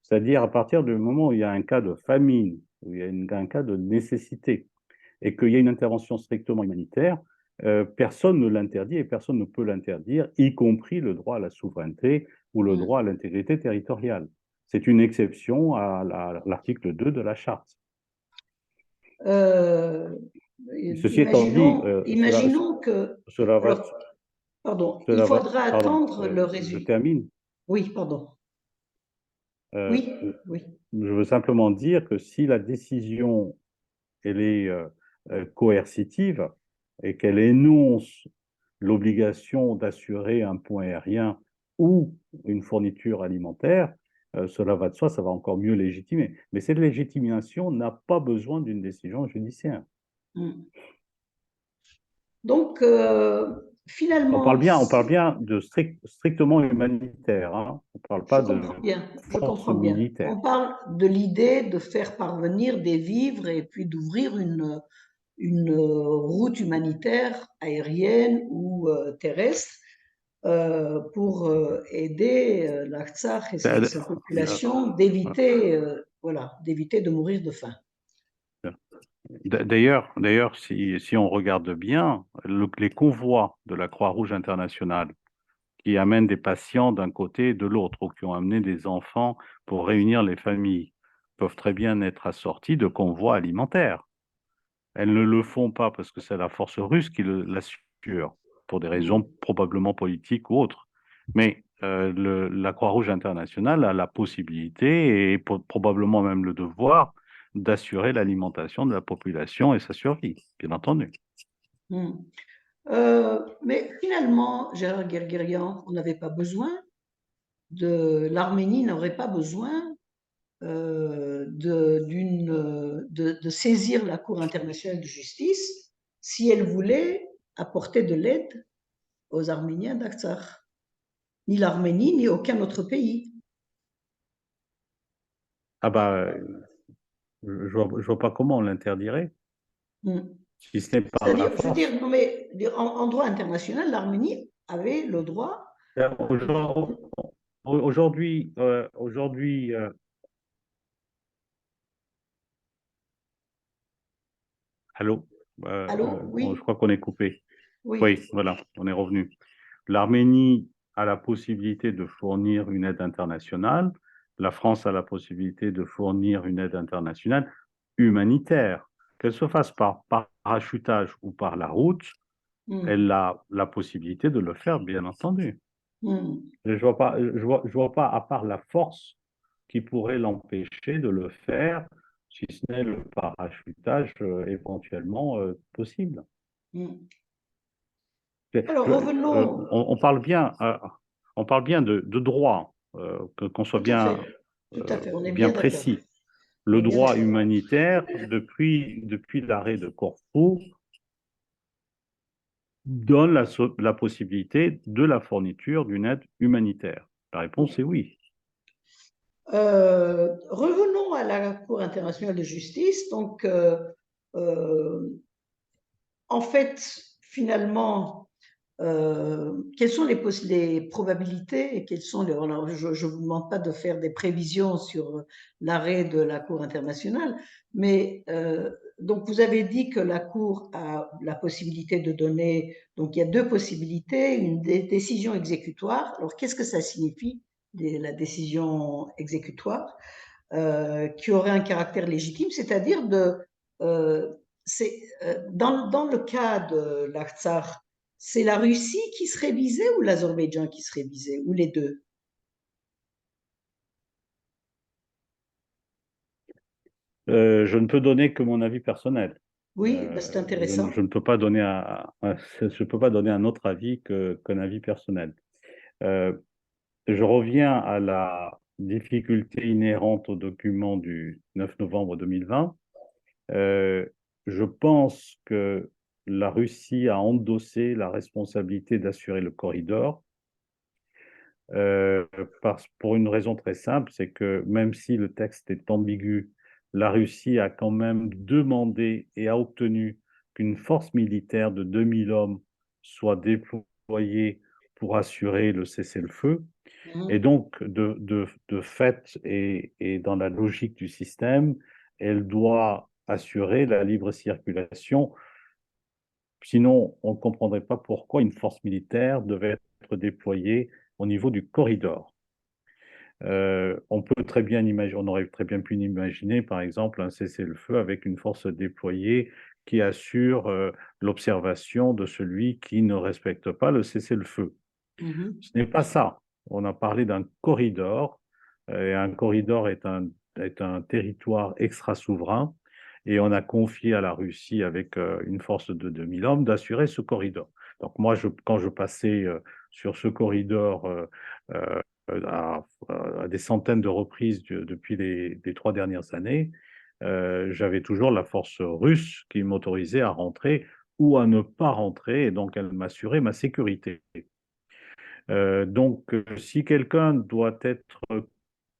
C'est-à-dire à partir du moment où il y a un cas de famine, où il y a un cas de nécessité, et qu'il y a une intervention strictement humanitaire, personne ne l'interdit et personne ne peut l'interdire, y compris le droit à la souveraineté ou le droit à l'intégrité territoriale. C'est une exception à l'article 2 de la Charte. Ceci étant dit, imaginons que, cela va, alors, pardon, il cela va, faudra pardon, attendre le je résultat. termine. Oui, pardon. Euh, Oui, oui. je veux simplement dire que si la décision elle est coercitive et qu'elle énonce l'obligation d'assurer un point aérien ou une fourniture alimentaire, cela va de soi, ça va encore mieux légitimer. Mais cette légitimation n'a pas besoin d'une décision judiciaire. Donc, On finalement, parle bien de strictement humanitaire, hein. On ne parle je pas de comprends bien, je force comprends bien. militaire. On parle de l'idée de faire parvenir des vivres et puis d'ouvrir une route humanitaire aérienne ou terrestre pour aider l'Artsakh et sa population d'éviter voilà, d'éviter de mourir de faim. D'ailleurs, si on regarde bien, les convois de la Croix-Rouge internationale qui amènent des patients d'un côté et de l'autre, ou qui ont amené des enfants pour réunir les familles, peuvent très bien être assortis de convois alimentaires. Elles ne le font pas parce que c'est la force russe qui l'assure, pour des raisons probablement politiques ou autres. Mais la Croix-Rouge internationale a la possibilité et probablement même le devoir d'assurer l'alimentation de la population et sa survie, bien entendu. Mais finalement, Gérard Guerguerian, on n'avait pas besoin l'Arménie n'aurait pas besoin de saisir la Cour internationale de justice si elle voulait apporter de l'aide aux Arméniens d'Artsakh. Ni l'Arménie, ni aucun autre pays. Ah bah, je vois pas comment on l'interdirait, si ce n'est par la C'est-à-dire, je veux force. dire, non mais, en droit international, l'Arménie avait le droit. Aujourd'hui, allô, Allô? je Oui, crois qu'on est coupé. oui. Oui, voilà, on est revenu. L'Arménie a la possibilité de fournir une aide internationale. La France a la possibilité de fournir une aide internationale humanitaire. Qu'elle se fasse par parachutage ou par la route, elle a la possibilité de le faire, bien entendu. Je vois pas, à part la force qui pourrait l'empêcher de le faire, si ce n'est le parachutage éventuellement possible. Alors, revenons. On parle bien de droit, qu'on soit Tout à fait, tout à fait, on est bien bien d'accord. précis. On Le est bien droit d'accord. humanitaire, depuis l'arrêt de Corfou, donne la possibilité de la fourniture d'une aide humanitaire. La réponse est oui. Revenons à la Cour internationale de justice. Donc, en fait, finalement, quelles sont les probabilités et quelles sont les. Alors, je ne vous demande pas de faire des prévisions sur l'arrêt de la Cour internationale, mais donc vous avez dit que la Cour a la possibilité de donner. Donc, il y a deux possibilités, une décision exécutoire. Alors, qu'est-ce que ça signifie, la décision exécutoire, qui aurait un caractère légitime, c'est-à-dire euh, dans le cas de l'Artsakh, c'est la Russie qui serait visée ou l'Azerbaïdjan qui serait visé, ou les deux? Je ne peux donner que mon avis personnel. Oui, ben c'est Je intéressant. ne peux pas donner je peux pas donner un autre avis qu'un avis personnel. Euh, je reviens à la difficulté inhérente au document du 9 novembre 2020. Euh, je pense que la Russie a endossé la responsabilité d'assurer le corridor euh, pour une raison très simple, c'est que même si le texte est ambigu, la Russie a quand même demandé et a obtenu qu'une force militaire de 2000 hommes soit déployée pour assurer le cessez-le-feu. Et donc, de fait et dans la logique du système, elle doit assurer la libre circulation. Sinon, on ne comprendrait pas pourquoi une force militaire devait être déployée au niveau du corridor. On peut très bien imaginer, on aurait très bien pu imaginer, par exemple, un cessez-le-feu avec une force déployée qui assure l'observation de celui qui ne respecte pas le cessez-le-feu. Ce n'est pas ça. On a parlé d'un corridor, et un corridor est un territoire extra-souverain, et on a confié à la Russie, avec une force de 2000 hommes, d'assurer ce corridor. Donc moi, quand je passais sur ce corridor euh, à des centaines de reprises depuis les 3 dernières années, j'avais toujours la force russe qui m'autorisait à rentrer ou à ne pas rentrer, et donc elle m'assurait ma sécurité. Donc, si quelqu'un doit être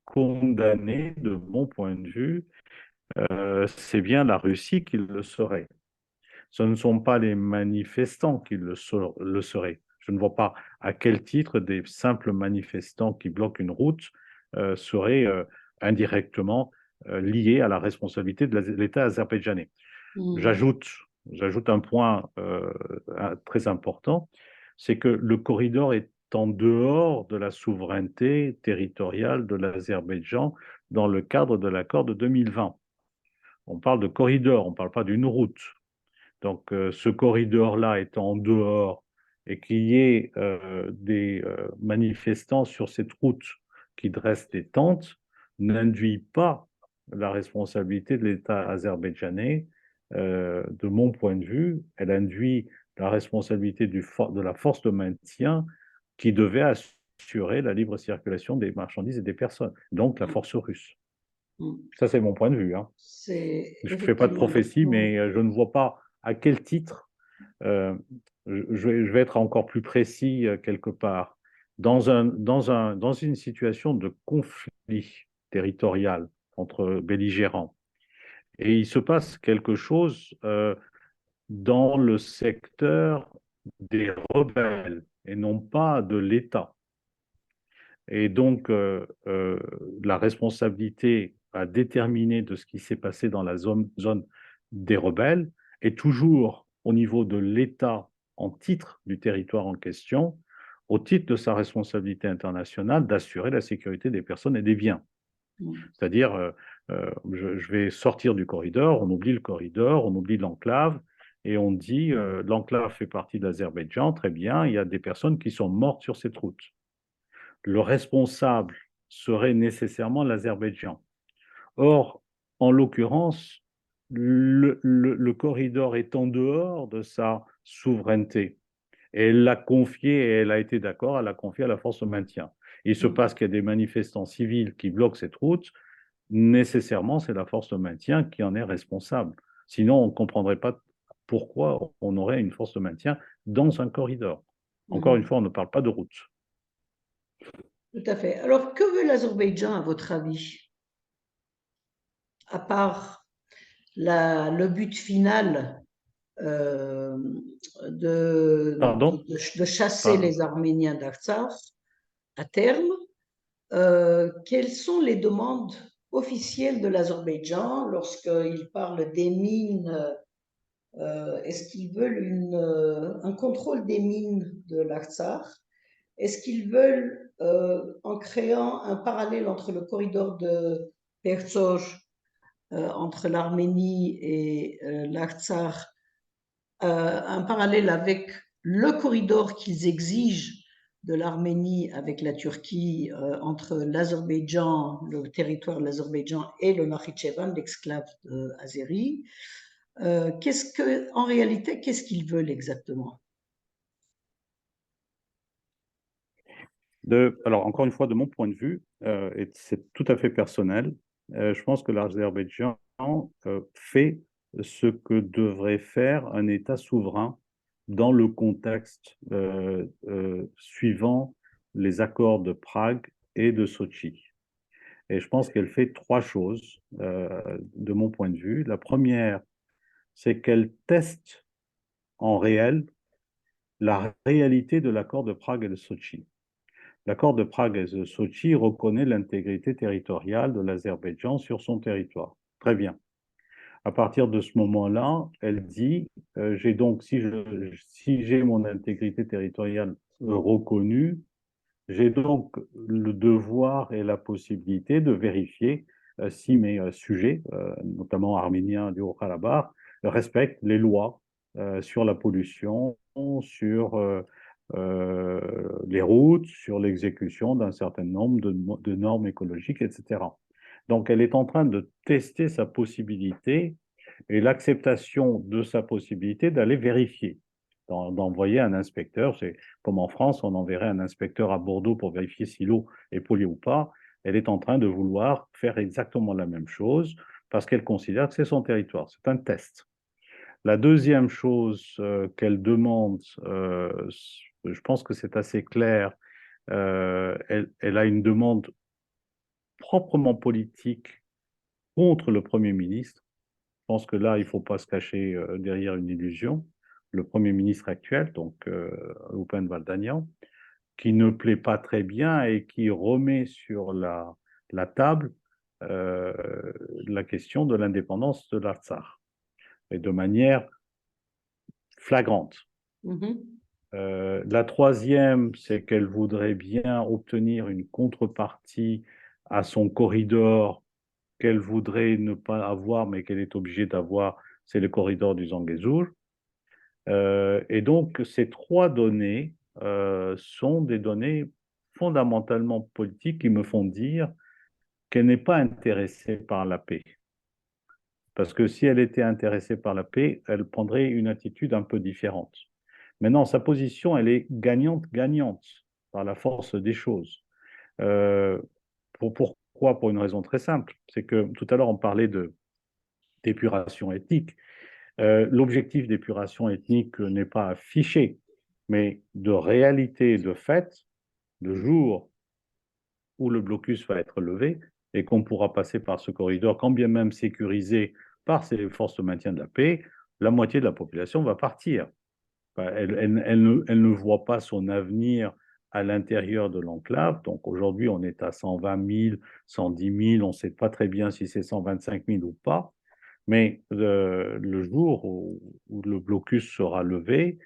condamné, de mon point de vue, c'est bien la Russie qui le serait. Ce ne sont pas les manifestants qui le seraient. Je ne vois pas à quel titre des simples manifestants qui bloquent une route seraient indirectement liés à la responsabilité de l'État azerbaïdjanais. J'ajoute, j'ajoute un point très important, c'est que le corridor est en dehors de la souveraineté territoriale de l'Azerbaïdjan dans le cadre de l'accord de 2020. On parle de corridor, on ne parle pas d'une route. Donc ce corridor-là est en dehors et qu'il y ait des manifestants sur cette route qui dressent des tentes n'induit pas la responsabilité de l'État azerbaïdjanais. De mon point de vue, elle induit la responsabilité de la force de maintien qui devait assurer la libre circulation des marchandises et des personnes, donc la force russe. Ça, c'est mon point de vue, hein. C'est Je ne fais pas de effectivement prophétie, mais je ne vois pas à quel titre, euh, je vais être encore plus précis quelque part, dans une situation de conflit territorial entre belligérants, et il se passe quelque chose dans le secteur des rebelles et non pas de l'État. Et donc, la responsabilité à déterminer de ce qui s'est passé dans la zone des rebelles est toujours au niveau de l'État en titre du territoire en question, au titre de sa responsabilité internationale d'assurer la sécurité des personnes et des biens. C'est-à-dire, je vais sortir du corridor, on oublie le corridor, on oublie l'enclave, et on dit, l'enclave fait partie de l'Azerbaïdjan, très bien, il y a des personnes qui sont mortes sur cette route. Le responsable serait nécessairement l'Azerbaïdjan. Or, en l'occurrence, le corridor est en dehors de sa souveraineté. Et elle l'a confié, et elle a été d'accord, elle l'a confié à la force de maintien. Il se passe qu'il y a des manifestants civils qui bloquent cette route, nécessairement, c'est la force de maintien qui en est responsable. Sinon, on ne comprendrait pas pourquoi on aurait une force de maintien dans un corridor. Encore une fois, on ne parle pas de route. Tout à fait. Alors, que veut l'Azerbaïdjan, à votre avis, à part le but final euh, Pardon? de chasser Pardon. les Arméniens d'Artsakh à terme? Quelles sont les demandes officielles de l'Azerbaïdjan lorsqu'ils parlent des mines? Est-ce qu'ils veulent un contrôle des mines de l'Artsakh? Est-ce qu'ils veulent, en créant un parallèle entre le corridor de Pertsoch, entre l'Arménie et l'Artsakh, un parallèle avec le corridor qu'ils exigent de l'Arménie avec la Turquie, entre l'Azerbaïdjan, le territoire de l'Azerbaïdjan et le Nakhitchevan, l'exclave azérie. En réalité, qu'est-ce qu'ils veulent exactement? Alors, encore une fois, de mon point de vue, et c'est tout à fait personnel, je pense que l'Azerbaïdjan fait ce que devrait faire un État souverain dans le contexte suivant les accords de Prague et de Sochi. Et je pense qu'elle fait trois choses, de mon point de vue. La première, c'est qu'elle teste en réel la réalité de l'accord de Prague et de Sochi. L'accord de Prague et de Sochi reconnaît l'intégrité territoriale de l'Azerbaïdjan sur son territoire. Très bien. À partir de ce moment-là, elle dit, j'ai donc, si j'ai mon intégrité territoriale reconnue, j'ai donc le devoir et la possibilité de vérifier si mes sujets, notamment arméniens du Haut-Karabakh, respectent les lois sur la pollution, sur les routes, sur l'exécution d'un certain nombre de normes écologiques, etc. Donc, elle est en train de tester sa possibilité et l'acceptation de sa possibilité d'aller vérifier, d'envoyer un inspecteur. C'est comme en France, on enverrait un inspecteur à Bordeaux pour vérifier si l'eau est polluée ou pas. Elle est en train de vouloir faire exactement la même chose parce qu'elle considère que c'est son territoire. C'est un test. La deuxième chose qu'elle demande, je pense que c'est assez clair, elle a une demande proprement politique contre le Premier ministre. Je pense que là, il ne faut pas se cacher derrière une illusion. Le Premier ministre actuel, donc Rupen Valdanian, qui ne plaît pas très bien et qui remet sur la table euh, la question de l'indépendance de l'Artsakh, et de manière flagrante. La troisième, c'est qu'elle voudrait bien obtenir une contrepartie à son corridor qu'elle voudrait ne pas avoir, mais qu'elle est obligée d'avoir, c'est le corridor du Zangezur. Et donc, ces trois données sont des données fondamentalement politiques qui me font dire qu'elle n'est pas intéressée par la paix. Parce que si elle était intéressée par la paix, elle prendrait une attitude un peu différente. Maintenant, sa position, elle est gagnante-gagnante par la force des choses. Euh, pourquoi? Pour une raison très simple. C'est que tout à l'heure, on parlait d'épuration ethnique. L'objectif d'épuration ethnique n'est pas affiché, mais de réalité, de fait, le jour où le blocus va être levé et qu'on pourra passer par ce corridor, quand bien même sécurisé par ces forces de maintien de la paix, la moitié de la population va partir. Elle ne voit pas son avenir à l'intérieur de l'enclave. Donc aujourd'hui, on est à 120 000, 110 000, on ne sait pas très bien si c'est 125 000 ou pas. Mais le jour où le blocus sera levé,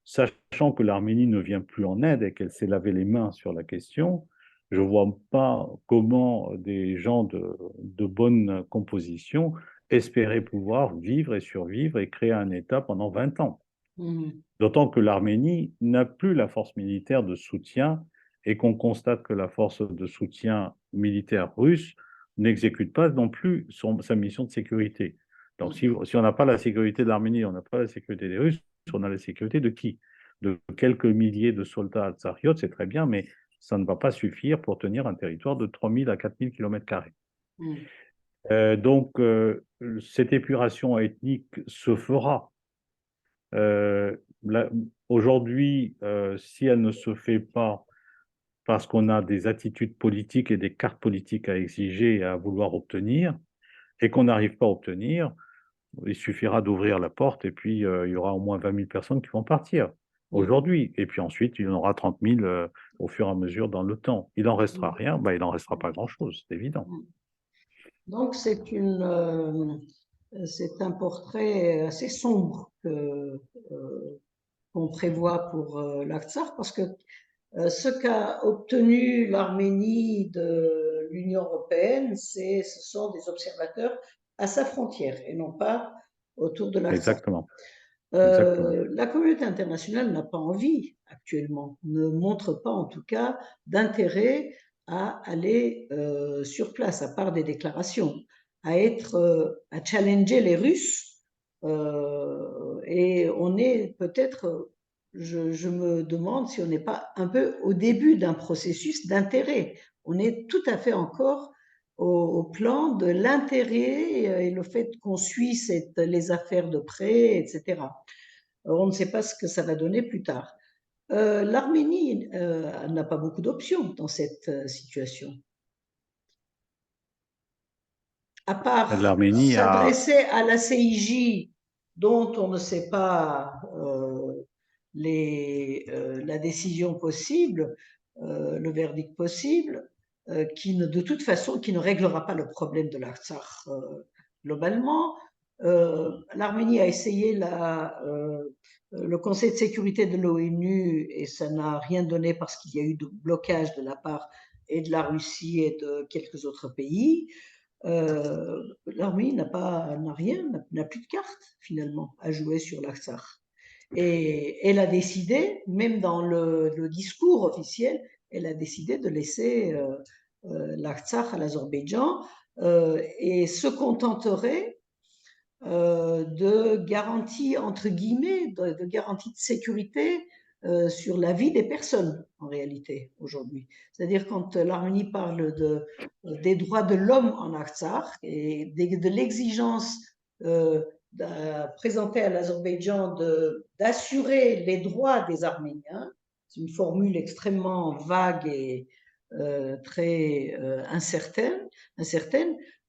sachant que l'Arménie ne vient plus en aide et qu'elle s'est lavé les mains sur la question, je ne vois pas comment des gens de bonne composition espéraient pouvoir vivre et survivre et créer un État pendant 20 ans. D'autant que l'Arménie n'a plus la force militaire de soutien et qu'on constate que la force de soutien militaire russe n'exécute pas non plus sa mission de sécurité. Donc si on n'a pas la sécurité de l'Arménie, on n'a pas la sécurité des Russes, on a la sécurité de qui? De quelques milliers de soldats altsariotes, c'est très bien, mais ça ne va pas suffire pour tenir un territoire de 3 000 à 4 000 km². Donc, cette épuration ethnique se fera. Aujourd'hui, si elle ne se fait pas parce qu'on a des attitudes politiques et des cartes politiques à exiger et à vouloir obtenir, et qu'on n'arrive pas à obtenir, il suffira d'ouvrir la porte et puis il y aura au moins 20 000 personnes qui vont partir aujourd'hui. Et puis ensuite, il y en aura 30 000 au fur et à mesure dans le temps. Il n'en restera rien, ben, il n'en restera pas grand-chose, c'est évident. Donc c'est un portrait assez sombre qu'on prévoit pour l'Artsakh, parce que ce qu'a obtenu l'Arménie de l'Union européenne, ce sont des observateurs à sa frontière et non pas autour de l'Artsakh. Exactement. Exactement. La communauté internationale n'a pas envie actuellement, ne montre pas en tout cas d'intérêt à aller sur place, à part des déclarations, à challenger les Russes. Et on est peut-être, je me demande si on n'est pas un peu au début d'un processus d'intérêt. On est tout à fait encore au plan de l'intérêt et le fait qu'on suit les affaires de près, etc. On ne sait pas ce que ça va donner plus tard. L'Arménie n'a pas beaucoup d'options dans cette situation. À part L'Arménie a s'adresser à la CIJ, dont on ne sait pas la décision possible, le verdict possible, de toute façon, qui ne réglera pas le problème de l'Artsakh globalement. L'Arménie a essayé le Conseil de sécurité de l'ONU et ça n'a rien donné parce qu'il y a eu de blocage de la part et de la Russie et de quelques autres pays. L'Arménie n'a rien, n'a plus de cartes finalement à jouer sur l'Artsakh. Et elle a décidé, même dans le discours officiel, elle a décidé de laisser l'Artsakh à l'Azerbaïdjan et se contenterait de garanties, entre guillemets, de garanties de sécurité sur la vie des personnes, en réalité, aujourd'hui. C'est-à-dire quand l'Arménie parle des droits de l'homme en Artsakh et de l'exigence présentée à l'Azerbaïdjan d'assurer les droits des Arméniens, c'est une formule extrêmement vague et très incertaine,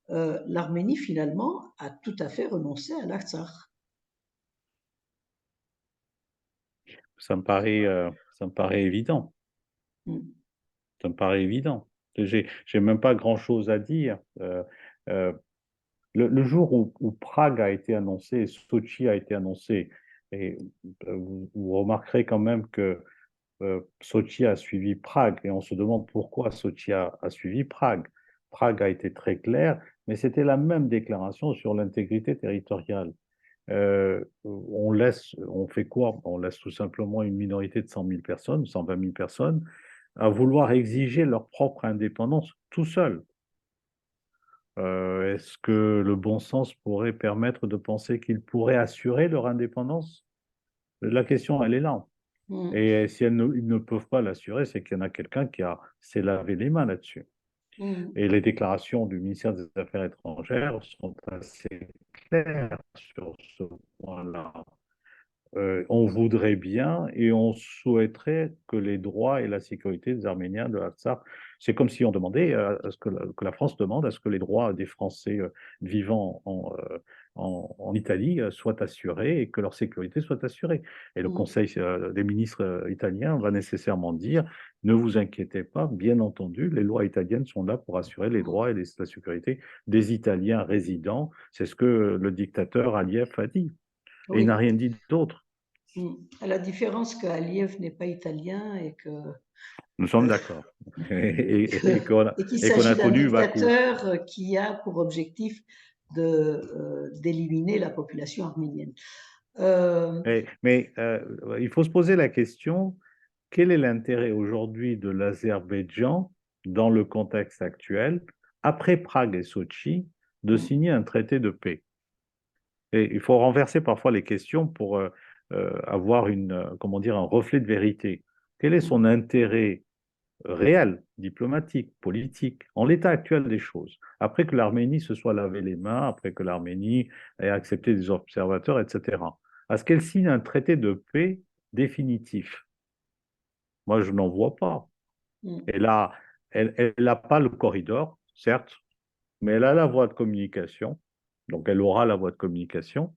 l'Arménie, finalement, a tout à fait renoncé à l'Artsakh. Ça me paraît évident. Mm. Ça me paraît évident. J'ai même pas grand-chose à dire. Euh, le jour où Prague a été annoncé, Sochi a été annoncé, et vous remarquerez quand même que Sochi a suivi Prague, et on se demande pourquoi Sochi a suivi Prague. Prague a été très clair, mais c'était la même déclaration sur l'intégrité territoriale. On fait quoi? On laisse tout simplement une minorité de 100 000 personnes, 120 000 personnes, à vouloir exiger leur propre indépendance tout seul. Est-ce que le bon sens pourrait permettre de penser qu'ils pourraient assurer leur indépendance? La question, elle est là. Mm. Et si ils ne peuvent pas l'assurer, c'est qu'il y en a quelqu'un s'est lavé les mains là-dessus. Mm. Et les déclarations du ministère des Affaires étrangères sont assez claires sur ce point-là. On voudrait bien et on souhaiterait que les droits et la sécurité des Arméniens de Artsakh, c'est comme si on demandait à ce que la France demande à ce que les droits des Français vivant en Italie soient assurés et que leur sécurité soit assurée. Et le Mm. Conseil des ministres italiens va nécessairement dire, ne vous inquiétez pas, bien entendu, les lois italiennes sont là pour assurer les droits et la sécurité des Italiens résidents. C'est ce que le dictateur Aliyev a dit. Et il n'a Oui. rien dit d'autre. Mm. À la différence que Aliyev n'est pas italien et Nous sommes d'accord. Et qu'il qu'on s'agit a d'un connu Bakou. dictateur qui a pour objectif d'éliminer la population arménienne. Euh, Il faut se poser la question, quel est l'intérêt aujourd'hui de l'Azerbaïdjan dans le contexte actuel, après Prague et Sochi, de mm. signer un traité de paix? Et il faut renverser parfois les questions pour avoir comment dire, un reflet de vérité. Quel est son intérêt réel, diplomatique, politique, en l'état actuel des choses, après que l'Arménie se soit lavé les mains, après que l'Arménie ait accepté des observateurs, etc., à ce qu'elle signe un traité de paix définitif? Moi, je n'en vois pas. Mm. Elle a, elle n'a pas le corridor, certes, mais elle a la voie de communication, donc elle aura la voie de communication,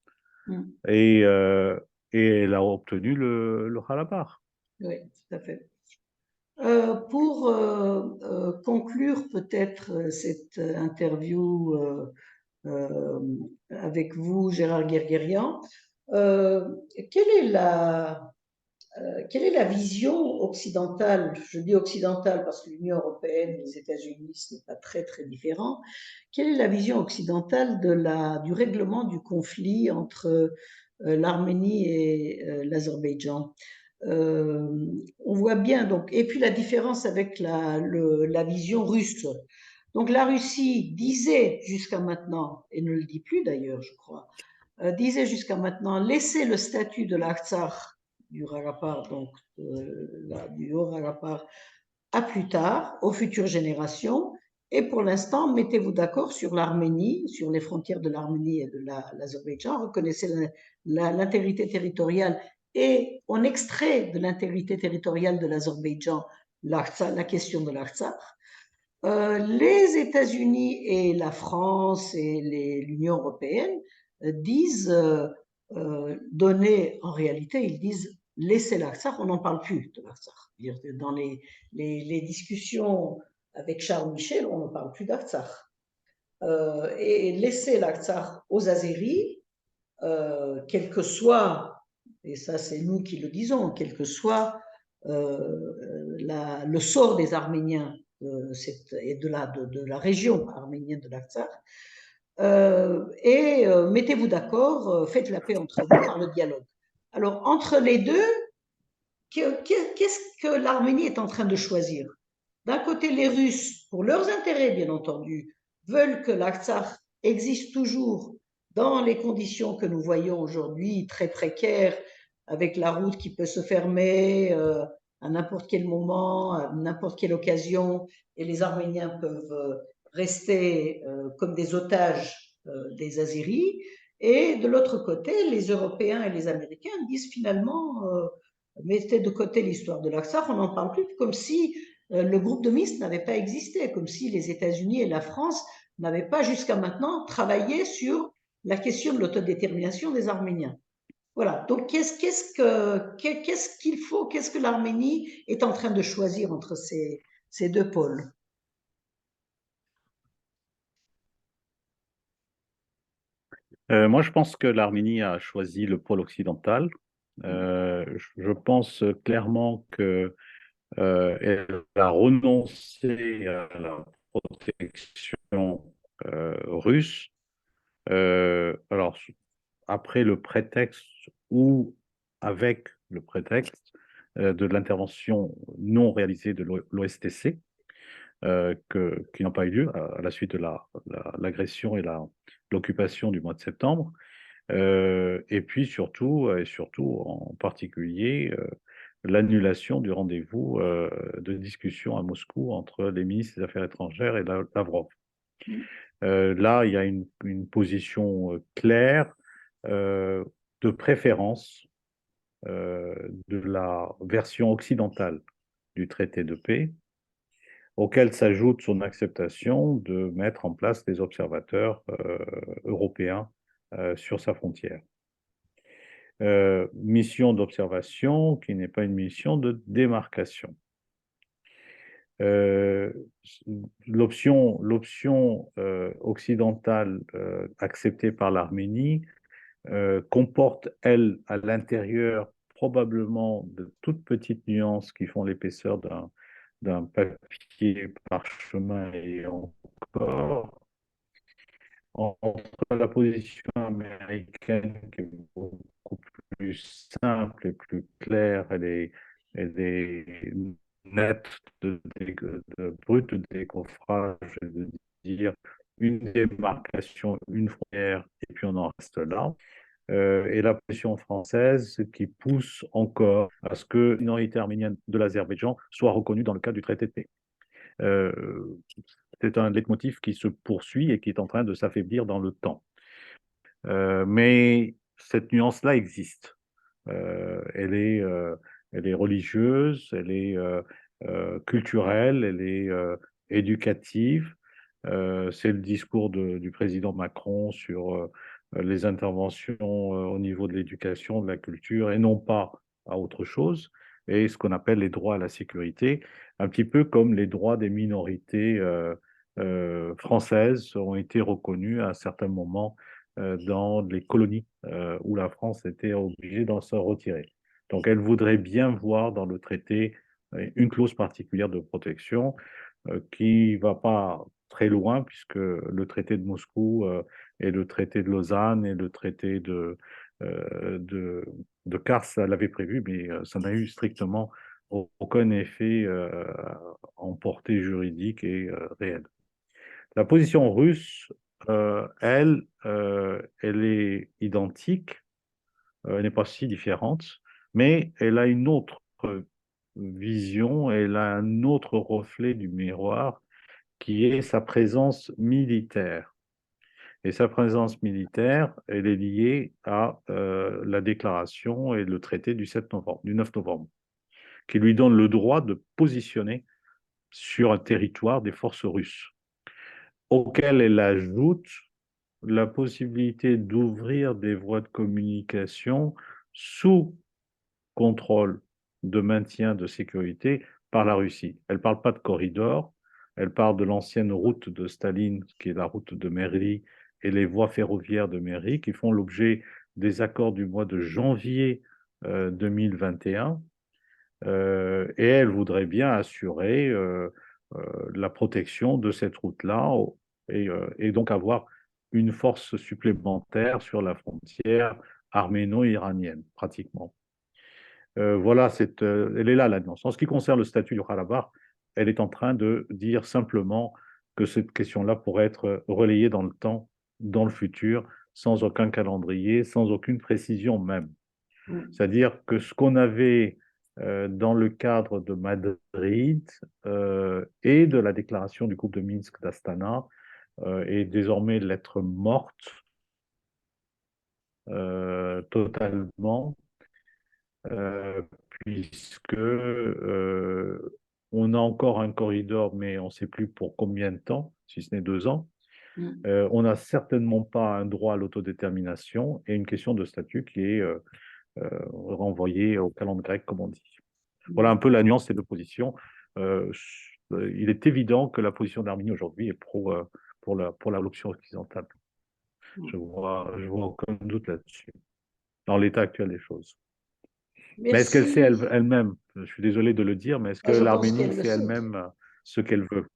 Mm. et, euh, et elle a obtenu le Karabakh. Oui, tout à fait. Pour conclure peut-être cette interview euh, avec vous, Gérard Guerguerian, euh, quelle est quelle est la vision occidentale? Je dis occidentale parce que l'Union européenne, les États-Unis, ce n'est pas très très différent. Quelle est la vision occidentale du règlement du conflit entre l'Arménie et l'Azerbaïdjan? On voit bien donc, et puis la différence avec la vision russe. Donc la Russie disait jusqu'à maintenant, et ne le dit plus d'ailleurs, je crois, disait jusqu'à maintenant laisser le statut de l'Artsakh du Rarapar, donc du Haut-Rarapar, à plus tard, aux futures générations. Et pour l'instant, mettez-vous d'accord sur l'Arménie, sur les frontières de l'Arménie et de l'Azerbaïdjan, reconnaissez l'intégrité territoriale et on extrait de l'intégrité territoriale de l'Azerbaïdjan la question de l'Artsakh. Les États-Unis et la France et l'Union européenne disent donner, en réalité, ils disent laisser l'Artsakh, on n'en parle plus de l'Artsakh. Dans les discussions avec Charles Michel, on ne parle plus d'Artsakh. Et laisser l'Artsakh aux Azéris, quel que soit, et ça c'est nous qui le disons, quel que soit le sort des Arméniens et de la région arménienne de l'Artsakh, mettez-vous d'accord, faites la paix entre vous par le dialogue. Alors, entre les deux, qu'est-ce que l'Arménie est en train de choisir? D'un côté, les Russes, pour leurs intérêts, bien entendu, veulent que l'Artsakh existe toujours dans les conditions que nous voyons aujourd'hui, très précaires, avec la route qui peut se fermer à n'importe quel moment, à n'importe quelle occasion, et les Arméniens peuvent rester comme des otages des Azeris. Et de l'autre côté, les Européens et les Américains disent finalement mettez de côté l'histoire de l'Artsakh, on n'en parle plus, comme si le groupe de Minsk n'avait pas existé, comme si les États-Unis et la France n'avaient pas jusqu'à maintenant travaillé sur la question de l'autodétermination des Arméniens. Voilà. Donc, qu'est-ce qu'il faut, qu'est-ce que l'Arménie est en train de choisir entre ces deux pôles? Moi, je pense que l'Arménie a choisi le pôle occidental. Je pense clairement que elle a renoncé à la protection russe. Alors, après le prétexte ou avec le prétexte de l'intervention non réalisée de l'OSTC, qui n'ont pas eu lieu à la suite de l'agression et l'occupation du mois de septembre. Et puis surtout en particulier, l'annulation du rendez-vous de discussion à Moscou entre les ministres des Affaires étrangères et Lavrov. Là, il y a une position claire de préférence de la version occidentale du traité de paix, auquel s'ajoute son acceptation de mettre en place des observateurs européens sur sa frontière. Mission d'observation qui n'est pas une mission de démarcation. L'option occidentale acceptée par l'Arménie comporte, elle, à l'intérieur, probablement de toutes petites nuances qui font l'épaisseur d'un papier parchemin et encore, entre la position américaine qui est beaucoup plus simple et plus claire, elle est nette de brut décoffrage, de dire une démarcation, une frontière, et puis on en reste là. Et la position française qui pousse encore à ce que une minorité arménienne de l'Azerbaïdjan soit reconnue dans le cadre du traité de paix. C'est un leitmotiv qui se poursuit et qui est en train de s'affaiblir dans le temps. Mais cette nuance-là existe. Elle est religieuse, elle est culturelle, elle est éducative. C'est le discours du président Macron sur les interventions au niveau de l'éducation, de la culture, et non pas à autre chose, et ce qu'on appelle les droits à la sécurité, un petit peu comme les droits des minorités françaises ont été reconnus à un certain moment dans les colonies où la France était obligée d'en se retirer. Donc elle voudrait bien voir dans le traité une clause particulière de protection qui ne va pas très loin, puisque le traité de Moscou et le traité de Lausanne et le traité de Kars, ça l'avait prévu, mais ça n'a eu strictement aucun effet en portée juridique et réelle. La position russe, elle est identique, elle n'est pas si différente, mais elle a une autre vision, elle a un autre reflet du miroir qui est sa présence militaire. Et sa présence militaire, elle est liée à la déclaration et le traité du 7 novembre, du 9 novembre, qui lui donne le droit de positionner sur un territoire des forces russes, auquel elle ajoute la possibilité d'ouvrir des voies de communication sous contrôle de maintien de sécurité par la Russie. Elle ne parle pas de corridor, elle parle de l'ancienne route de Staline, qui est la route de Merli et les voies ferroviaires de mairie qui font l'objet des accords du mois de janvier 2021. Et elle voudrait bien assurer la protection de cette route-là et donc avoir une force supplémentaire sur la frontière arméno-iranienne, pratiquement. Voilà, elle est là, la nuance. En ce qui concerne le statut du Karabakh, elle est en train de dire simplement que cette question-là pourrait être relayée dans le temps, dans le futur, sans aucun calendrier, sans aucune précision même. C'est-à-dire que ce qu'on avait dans le cadre de Madrid et de la déclaration du groupe de Minsk d'Astana est désormais lettre morte totalement, euh, puisque on a encore un corridor, mais on ne sait plus pour combien de temps, si ce n'est 2 ans. On n'a certainement pas un droit à l'autodétermination et une question de statut qui est renvoyée au calendrier grec, comme on dit. Voilà un peu la nuance et l'opposition. Il est évident que la position d'Arménie aujourd'hui est pour l'option occidentale. Je vois aucun doute là-dessus, dans l'état actuel des choses. Mais est-ce qu'elle sait Merci. elle-même, je suis désolé de le dire, mais est-ce que Je pense l'Arménie qu'elle le sait sait. elle-même ce qu'elle veut?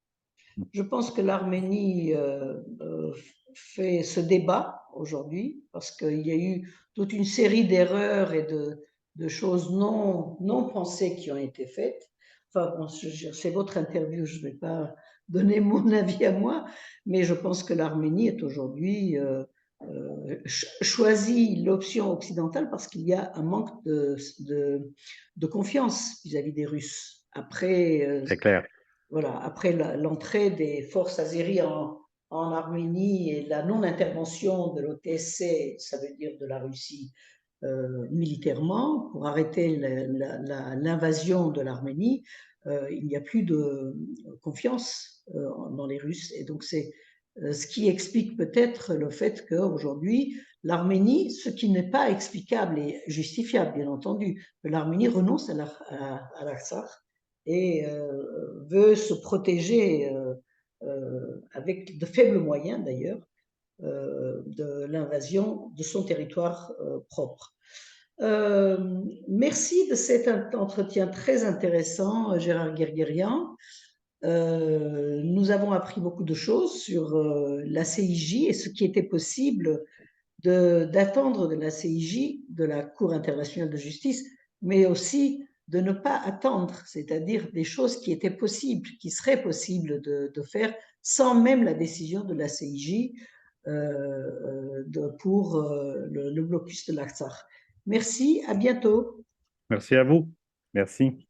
Je pense que l'Arménie fait ce débat aujourd'hui parce qu'il y a eu toute une série d'erreurs et de choses non pensées qui ont été faites. Enfin, bon, c'est votre interview, je ne vais pas donner mon avis à moi, mais je pense que l'Arménie est aujourd'hui choisit l'option occidentale parce qu'il y a un manque de confiance vis-à-vis des Russes. Après, C'est clair. voilà, après l'entrée des forces azéries en Arménie et la non-intervention de l'OTSC, ça veut dire de la Russie, militairement, pour arrêter l'invasion de l'Arménie, il n'y a plus de confiance dans les Russes. Et donc c'est ce qui explique peut-être le fait qu'aujourd'hui, l'Arménie, ce qui n'est pas explicable et justifiable, bien entendu, que l'Arménie renonce à l'Artsakh et veut se protéger avec de faibles moyens d'ailleurs de l'invasion de son territoire propre. Merci de cet entretien très intéressant, Gérard Guerguerian. Nous avons appris beaucoup de choses sur la CIJ et ce qui était possible d'attendre de la CIJ, de la Cour internationale de justice, mais aussi de ne pas attendre, c'est-à-dire des choses qui étaient possibles, qui seraient possibles de faire sans même la décision de la CIJ pour le blocus de l'Artsakh. Merci, à bientôt. Merci à vous. Merci.